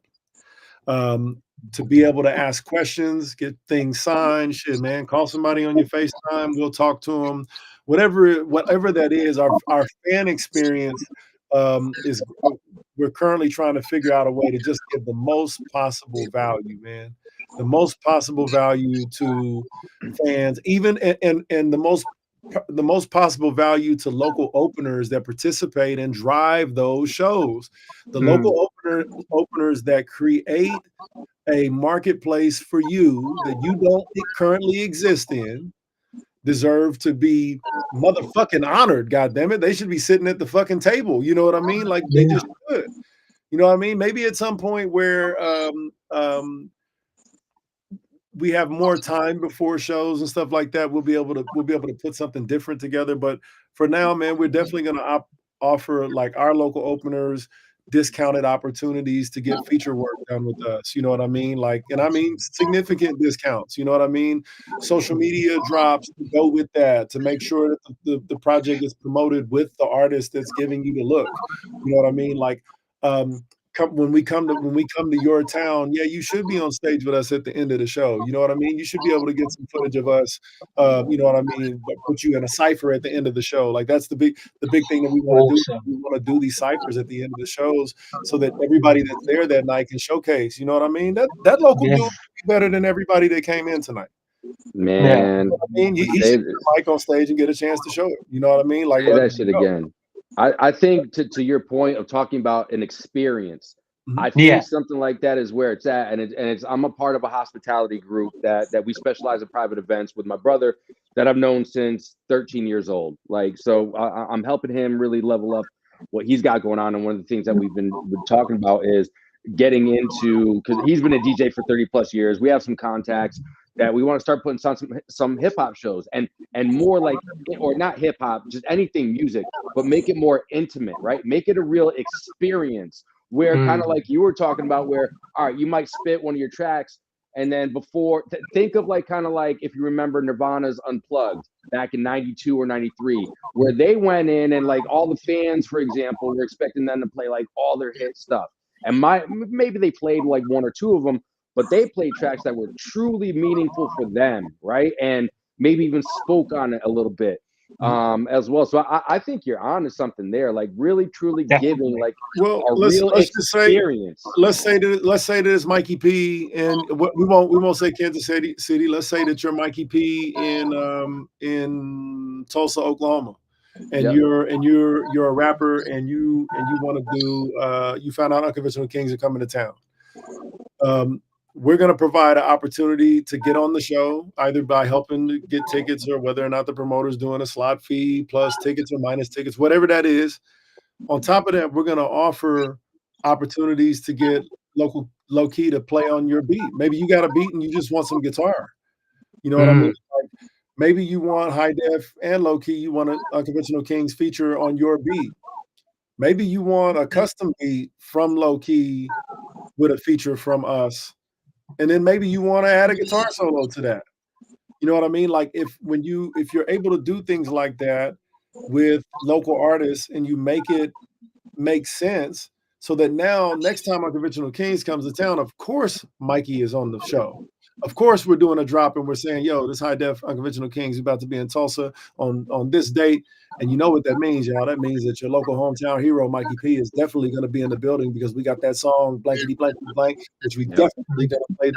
To be able to ask questions, get things signed, shit, man, call somebody on your FaceTime, we'll talk to them. Whatever that is, our fan experience is we're currently trying to figure out a way to just give the most possible value, man. The most possible value to fans, even and the most possible value to local openers that participate and drive those shows. The local openers that create a marketplace for you that you don't currently exist in deserve to be motherfucking honored. God damn it, they should be sitting at the fucking table. You know what I mean? Like they just should. You know what I mean? Maybe at some point where we have more time before shows and stuff like that, we'll be able to put something different together. But for now, man, we're definitely going to offer like our local openers discounted opportunities to get feature work done with us. You know what I mean? Like, and I mean significant discounts. You know what I mean? Social media drops to go with that to make sure that the project is promoted with the artist that's giving you the look. You know what I mean? Like, when we come to your town, yeah, you should be on stage with us at the end of the show. You know what I mean? You should be able to get some footage of us. You know what I mean? Put you in a cipher at the end of the show. Like that's the big thing that we want to do. We want to do these ciphers at the end of the shows so that everybody that's there that night can showcase. You know what I mean? That local dude be better than everybody that came in tonight. Man, you know I mean, he should get a mic on stage and get a chance to show it. You know what I mean? Like say that shit again. I think to your point of talking about an experience, I think something like that is where it's at, and it's I'm a part of a hospitality group that we specialize in private events with my brother that I've known since 13 years old. Like, so I'm helping him really level up what he's got going on, and one of the things that we've been talking about is getting into, because he's been a DJ for 30 plus years. We have some contacts that we want to start putting some hip hop shows and more like, or not hip hop, just anything music, but make it more intimate, right? Make it a real experience where kind of like you were talking about, where, all right, you might spit one of your tracks and then before, think of like kind of like if you remember Nirvana's Unplugged back in 92 or 93, where they went in and like all the fans, for example, were expecting them to play like all their hit stuff. And maybe they played like one or two of them, but they played tracks that were truly meaningful for them, right? And maybe even spoke on it a little bit as well. So I think you're on to something there, like really truly giving like let's experience. Let's say that it's Mikey P, and we won't say Kansas City. Let's say that you're Mikey P in Tulsa, Oklahoma. And you're a rapper, and you want to do you found out Unconventional Kings are coming to town. We're going to provide an opportunity to get on the show, either by helping to get tickets or whether or not the promoter's doing a slot fee plus tickets or minus tickets, whatever that is. On top of that, we're going to offer opportunities to get low key to play on your beat. Maybe you got a beat and you just want some guitar. You know what I mean? Like, maybe you want high def and low key. You want an Unconventional Kings feature on your beat. Maybe you want a custom beat from low key with a feature from us. And then maybe you want to add a guitar solo to that. You know what I mean? Like if you're able to do things like that with local artists and you make it make sense, so that now next time Unconventional Kings comes to town, of course Mikey is on the show. Of course we're doing a drop and we're saying, yo, this high def Unconventional Kings is about to be in Tulsa on this date. And you know what that means, y'all. That means that your local hometown hero, Mikey P, is definitely going to be in the building because we got that song, blankety blankety blank, which we definitely going to play.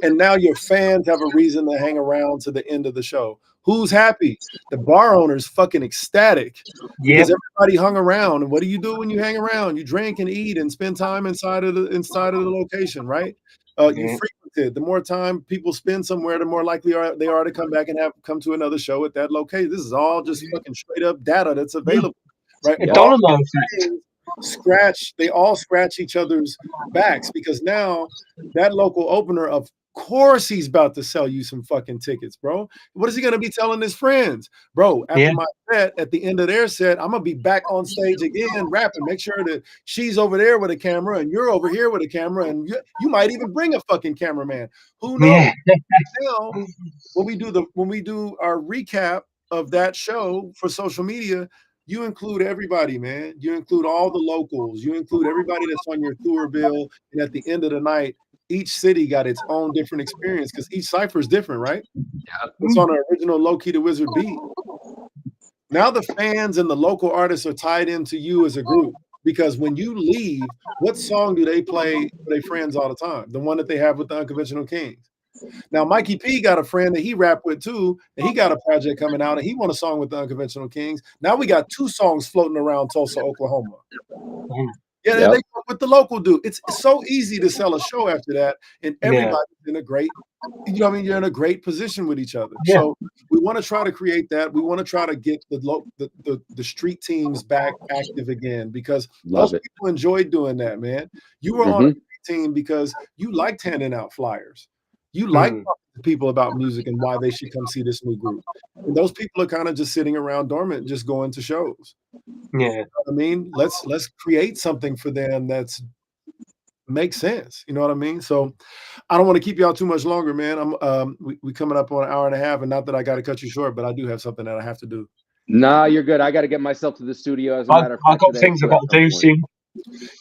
And now your fans have a reason to hang around to the end of the show. Who's happy? The bar owner's fucking ecstatic because everybody hung around. And what do you do when you hang around? You drink and eat and spend time inside of the location, right? You frequented. The more time people spend somewhere, the more likely they are to come back and come to another show at that location. This is all just fucking straight up data that's available, right? They all scratch each other's backs because now that local opener, of course he's about to sell you some fucking tickets, bro. What is he going to be telling his friends? Bro, after my set, at the end of their set, I'm going to be back on stage again rapping. Make sure that she's over there with a camera and you're over here with a camera, and you might even bring a fucking cameraman. Who knows? Now, when we do our recap of that show for social media, you include everybody, man. You include all the locals. You include everybody that's on your tour bill. And at the end of the night, each city got its own different experience because each cipher is different, right? Yeah. It's on an original Low Key the Wizard beat. Now the fans and the local artists are tied into you as a group because when you leave, what song do they play for their friends all the time? The one that they have with the Unconventional Kings. Now, Mikey P got a friend that he rapped with too, and he got a project coming out, and he won a song with the Unconventional Kings. Now we got 2 songs floating around Tulsa, Oklahoma. Yeah, Yep. they work with the local dude. It's so easy to sell a show after that, and everybody's in a great, you're in a great position with each other. Yeah. So we want to try to create that. We want to try to get the street teams back active again because those people enjoyed doing that, man. You were on a team because you liked handing out flyers. You like talking to people about music and why they should come see this new group. And those people are kind of just sitting around dormant, just going to shows. Yeah. You know what I mean? Let's create something for them that's makes sense. You know what I mean? So I don't want to keep y'all too much longer, man. We coming up on an hour and a half, and not that I got to cut you short, but I do have something that I have to do. Nah, you're good. I got to get myself to the studio. As a matter of fact, I've got things I've got to do soon.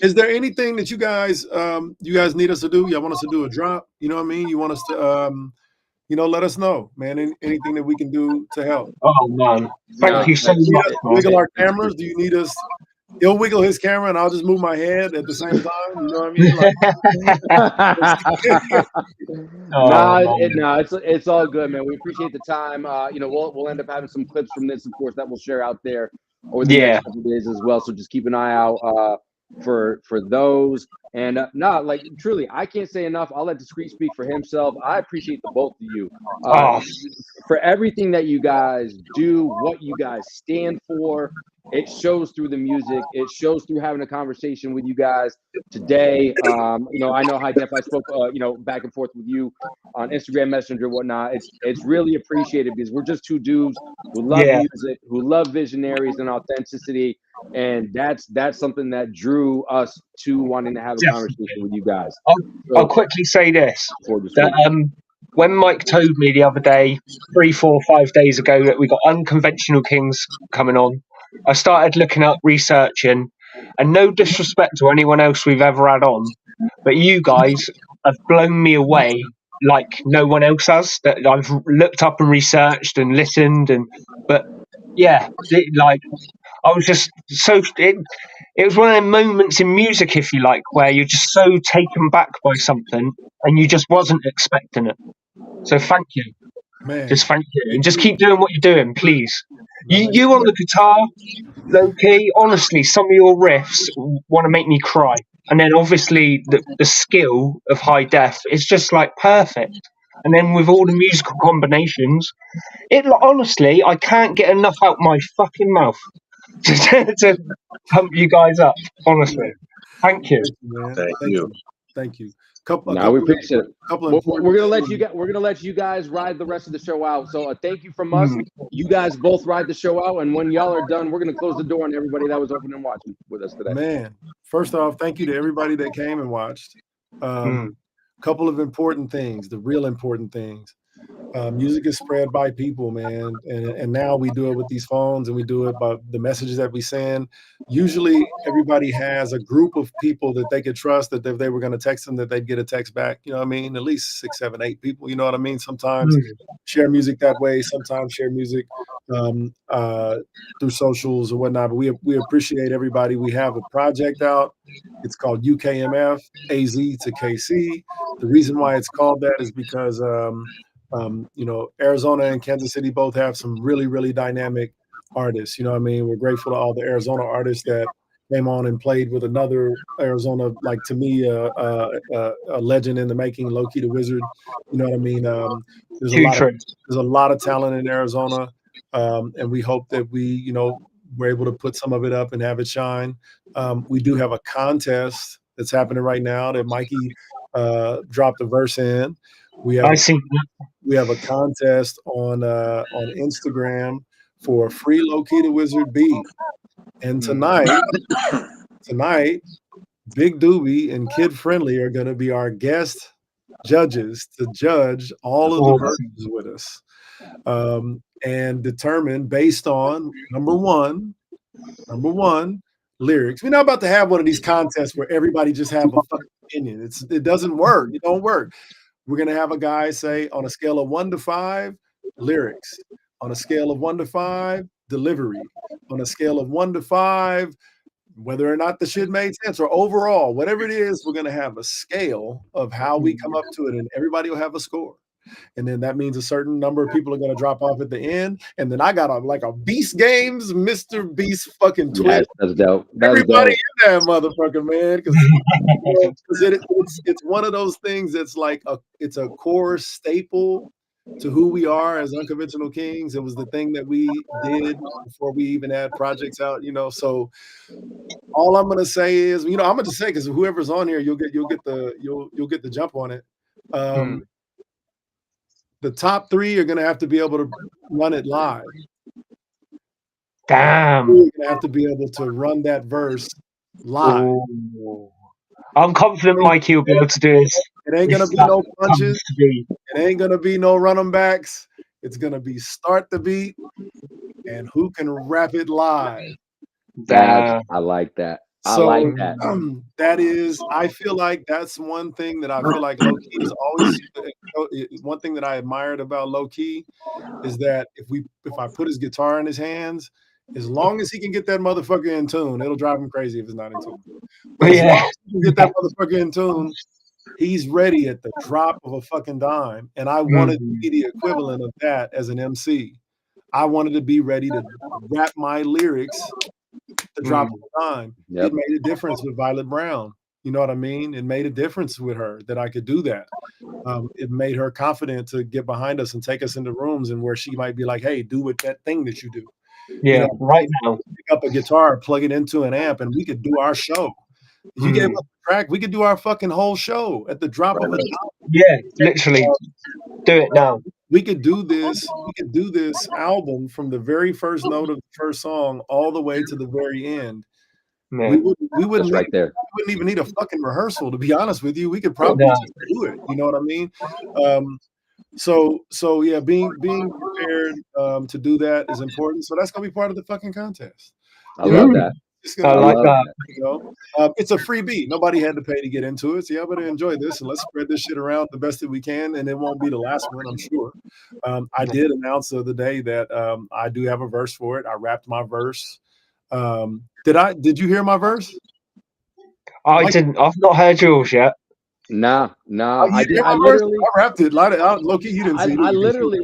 Is there anything that you guys need us to do? Y'all want us to do a drop? You know what I mean? You want us to let us know, man. Anything that we can do to help. Oh man, thank you so much. Wiggle our cameras. Do you need us? He'll wiggle his camera, and I'll just move my head at the same time. You know what I mean? It's all good, man. We appreciate the time. We'll end up having some clips from this, of course, that we'll share out there over the next couple of days as well. So just keep an eye out for those. And truly, I can't say enough. I'll let Discreet speak for himself. I appreciate the both of you for everything that you guys do, what you guys stand for. It shows through the music. It shows through having a conversation with you guys today. I know High Def. I spoke, back and forth with you on Instagram Messenger and whatnot. It's really appreciated because we're just 2 dudes who love music, who love visionaries and authenticity, and that's something that drew us to wanting to have a conversation with you guys. I'll quickly say this: that when Mike told me the other day, 3, 4, 5 days ago, that we got Unconventional Kings coming on, I started looking up, researching, and no disrespect to anyone else we've ever had on, but you guys have blown me away like no one else has. That I've looked up and researched and listened, I was just so. It was one of them moments in music, if you like, where you're just so taken back by something and you just wasn't expecting it. So thank you. Man. Just thank you. And just keep doing what you're doing, please. You on the guitar, Low Key, honestly, some of your riffs want to make me cry. And then obviously the skill of High Def is just like perfect. And then with all the musical combinations, honestly, I can't get enough out my fucking mouth to pump you guys up. Honestly, thank you. Thank you. We appreciate it. We're gonna let you guys ride the rest of the show out. So thank you from us. You guys both ride the show out, and when y'all are done, we're gonna close the door on everybody that was open and watching with us today. Man, first off, thank you to everybody that came and watched. Couple of important things, the real important things. Music is spread by people, man, and now we do it with these phones, and we do it by the messages that we send. Usually everybody has a group of people that they could trust, that if they were going to text them, that they'd get a text back. You know what I mean? At least 6, 7, 8 people. You know what I mean? Sometimes share music that way, sometimes share music through socials or whatnot. But we appreciate everybody. We have a project out. It's called UKMF, AZ to KC. The reason why it's called that is because Arizona and Kansas City both have some really, really dynamic artists. You know what I mean? We're grateful to all the Arizona artists that came on and played with another Arizona, like to me, a legend in the making, Low Key the Wizard. You know what I mean? There's a lot of talent in Arizona, and we hope that we're able to put some of it up and have it shine. We do have a contest that's happening right now that Mikey dropped a verse in. We have a contest on Instagram for a free Low Key the Wizard beat. And tonight, Big Doobie and Kid Friendly are going to be our guest judges to judge all of the verses with us, and determine based on, number one, Number one, lyrics. We're not about to have one of these contests where everybody just have a fucking opinion. It doesn't work. It don't work. We're gonna have a guy say on a scale of 1 to 5, lyrics. On a scale of 1 to 5, delivery. On a scale of 1 to 5, whether or not the shit made sense, or overall, whatever it is, we're gonna have a scale of how we come up to it, and everybody will have a score. And then that means a certain number of people are going to drop off at the end. And then I got a Beast Games, Mr. Beast fucking twist. Yes, that's dope. That's Everybody dope. in that motherfucker, man. Because it's one of those things that's like it's a core staple to who we are as Unconventional Kings. It was the thing that we did before we even had projects out, so all I'm gonna say is, I'm gonna say, because whoever's on here, you'll get the jump on it. The top 3 are going to have to be able to run it live. Damn. You're going to have to be able to run that verse live. Ooh. I'm confident Mikey will be able to do this. It ain't going to be no punches. It ain't going to be no run 'em backs. It's going to be start the beat and who can rap it live. I like that. I like that. That is, I feel like that's one thing that I feel like Low Key is always, one thing that I admired about Low Key is that if I put his guitar in his hands, as long as he can get that motherfucker in tune, it'll drive him crazy if it's not in tune. But as long as he can get that motherfucker in tune, he's ready at the drop of a fucking dime. And I wanted to be the equivalent of that as an MC. I wanted to be ready to rap my lyrics the drop of a dime. Yep. It made a difference with Violet Brown. You know what I mean? It made a difference with her that I could do that. It made her confident to get behind us and take us into rooms and where she might be like, hey, do with that thing that you do. Yeah, right now. Pick up a guitar, plug it into an amp, and we could do our show. If you gave us a track, we could do our fucking whole show at the drop of a dime. Yeah, literally. Do it now. We could do this. We could do this album from the very first note of the first song all the way to the very end. Man. We wouldn't right there. We wouldn't even need a fucking rehearsal, to be honest with you. We could probably just do it. You know what I mean? So yeah, being prepared to do that is important. So that's gonna be part of the fucking contest. I love that. I like that. It's a free beat. Nobody had to pay to get into it. So y'all better enjoy this and let's spread this shit around the best that we can. And it won't be the last one, I'm sure. I did announce the other day that I do have a verse for it. I rapped my verse. Did you hear my verse? I didn't. I've not heard yours yet. No. I literally rapped it. Low key, you didn't see it. I literally,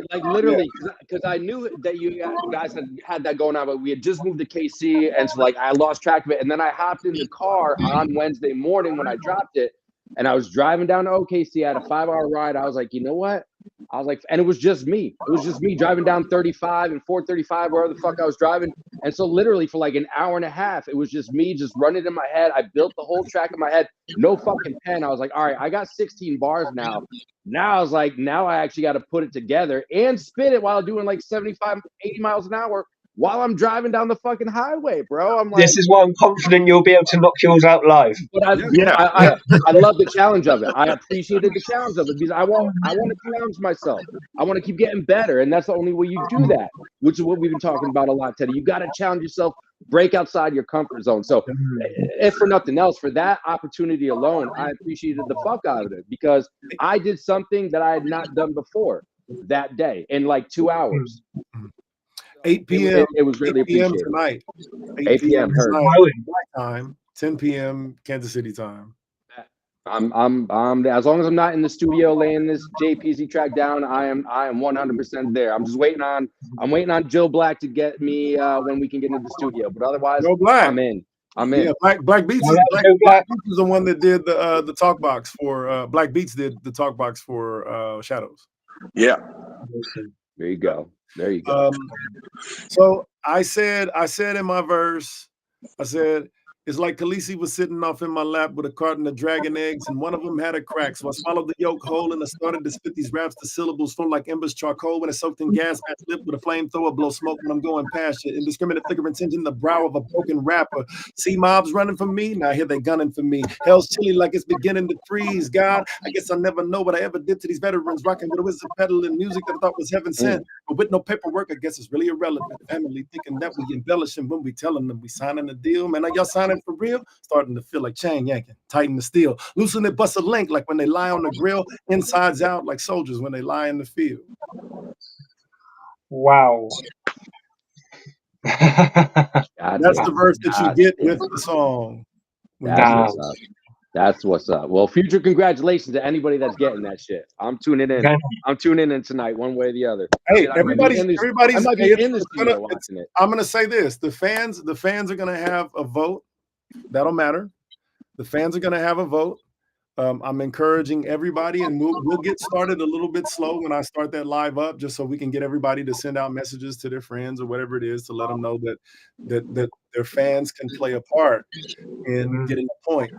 because I knew that you guys had that going on, but we had just moved to KC, and so I lost track of it. And then I hopped in the car on Wednesday morning when I dropped it, and I was driving down to OKC. I had a 5-hour ride. I was like, you know what? I was like, and it was just me. It was just me driving down 35 and 435, wherever the fuck I was driving. And so literally for an hour and a half, it was just me just running in my head. I built the whole track in my head, no fucking pen. I was like, all right, I got 16 bars now. Now I was like, now I actually got to put it together and spit it while doing 75, 80 miles an hour while I'm driving down the fucking highway, bro. I'm like, this is why I'm confident you'll be able to knock yours out live. But I love the challenge of it. I appreciated the challenge of it because I want to challenge myself. I want to keep getting better, and that's the only way you do that, which is what we've been talking about a lot, Teddy. You got to challenge yourself, break outside your comfort zone. So, if for nothing else, for that opportunity alone, I appreciated the fuck out of it because I did something that I had not done before that day in 2 hours. 8 p.m. It was really 8 p.m. appreciated. tonight. 8 p.m. Black time, 10 p.m. Kansas City time. I'm as long as I'm not in the studio laying this JPZ track down, I am 100% there. I'm waiting on Joe Black to get me when we can get into the studio. But otherwise, Joe Black. I'm in. Yeah, Black Beats is the one that did the talk box for Black Beats did the talk box for Shadows. Yeah. There you go. There you go. So I said in my verse, I said, It's like Khaleesi was sitting off in my lap with a carton of dragon eggs, and one of them had a crack. So I swallowed the yolk whole, and I started to spit these raps. The syllables flow like embers charcoal when it's soaked in gas. Match lip with a flamethrower, blow smoke when I'm going past you. Indiscriminate flickering tinge in the brow of a broken rapper. See mobs running for me, now here they gunning for me. Hell's chilly like it's beginning to freeze. God, I guess I never know what I ever did to these veterans, rocking with a wizard peddling music that I thought was heaven sent. But with no paperwork, I guess it's really irrelevant. Family thinking that we embellishing when we telling them we signing a deal. Man, are y'all signing for real? Starting to feel like chain yanking, tighten the steel, loosen it, bust a link like when they lie on the grill, insides out like soldiers when they lie in the field. Wow. That's the verse that you get with the song. That's what's up. Well, future congratulations to anybody that's getting that shit. I'm tuning in. I'm tuning in tonight, one way or the other. Hey, everybody's I'm gonna say this: the fans are gonna have a vote. That'll matter. The fans are gonna have a vote. I'm encouraging everybody, and we'll get started a little bit slow when I start that live up, just so we can get everybody to send out messages to their friends or whatever it is to let them know that their fans can play a part in getting the point.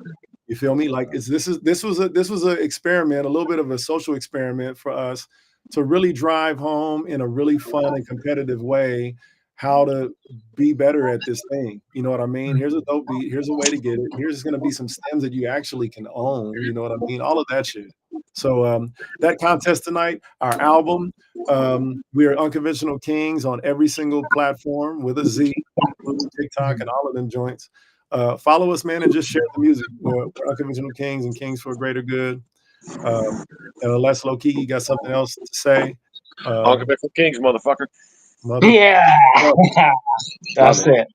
You feel me? Like this was an experiment, a little bit of a social experiment for us to really drive home in a really fun and competitive way how to be better at this thing. You know what I mean? Here's a dope beat. Here's a way to get it. Here's going to be some stems that you actually can own. You know what I mean? All of that shit. So that contest tonight, our album, we are Unconventional Kings on every single platform with a Z, TikTok, and all of them joints. Follow us, man, and just share the music. We're Unconventional Kings and Kings for a Greater Good. And unless low key, you got something else to say? Unconventional Kings, motherfucker. Yeah, that's it.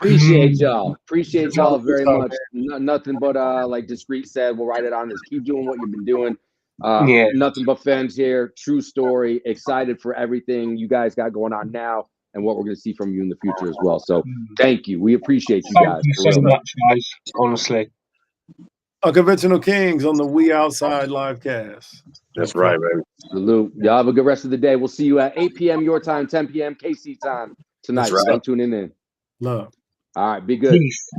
Appreciate y'all. Appreciate y'all very much. Nothing but like Discreet said, we'll write it on this. Keep doing what you've been doing. Nothing but fans here. True story. Excited for everything you guys got going on now and what we're going to see from you in the future as well. So thank you. We appreciate you guys. Thank you so much, guys. Honestly. Unconventional Kings on the We Outside livecast. That's right, baby. Salute. Y'all have a good rest of the day. We'll see you at 8 p.m. your time, 10 p.m. KC time tonight. That's right. Don't tune in. Love. All right. Be good. Peace.